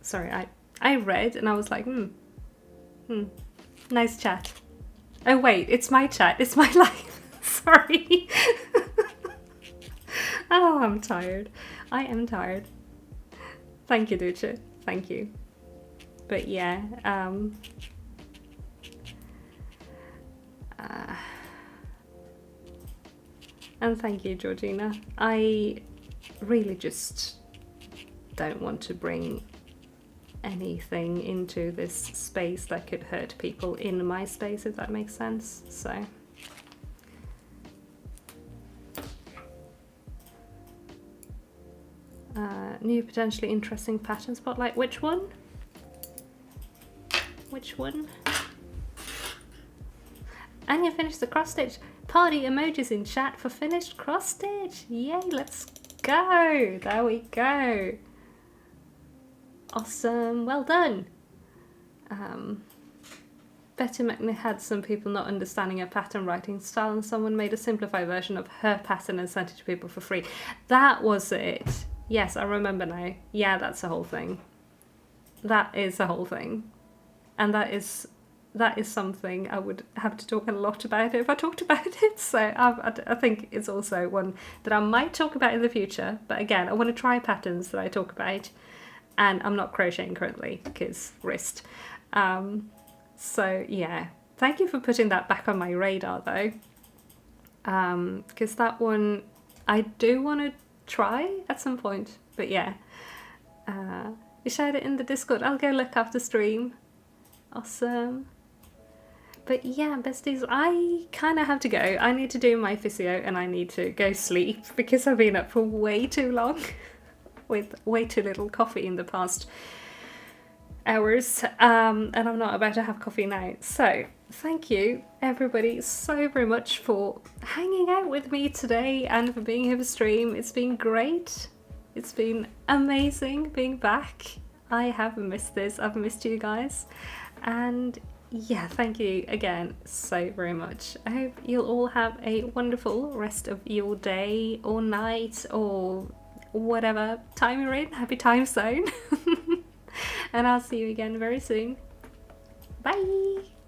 Sorry, I read and I was like, nice chat. Oh wait, it's my chat, it's my life. Sorry. Oh, I'm tired. I am tired. Thank you, Duce. Thank you. But yeah, and thank you, Georgina. I really just don't want to bring anything into this space that could hurt people in my space, if that makes sense. So new potentially interesting pattern spotlight. Which one? Which one? And you finished the cross stitch. Party emojis in chat for finished cross stitch. Yay, let's go. There we go. Awesome, well done. Betty McNiff had some people not understanding her pattern writing style, and someone made a simplified version of her pattern and sent it to people for free. That was it. Yes, I remember now. Yeah, that's the whole thing. That is the whole thing. And that is something I would have to talk a lot about if I talked about it. So I think it's also one that I might talk about in the future. But again, I want to try patterns that I talk about. And I'm not crocheting currently because wrist. So yeah, Thank you for putting that back on my radar though. Because that one I do want to try at some point, but yeah. You shared it in the Discord. I'll go look after stream. Awesome. But yeah, besties, I kind of have to go. I need to do my physio and I need to go sleep because I've been up for way too long with way too little coffee in the past hours, and I'm not about to have coffee now. So thank you everybody so very much for hanging out with me today and for being here for stream. It's been great. It's been amazing being back. I have missed this. I've missed you guys. And yeah, thank you again so very much. I hope you'll all have a wonderful rest of your day or night or whatever time you're in. Happy time zone. And I'll see you again very soon. Bye!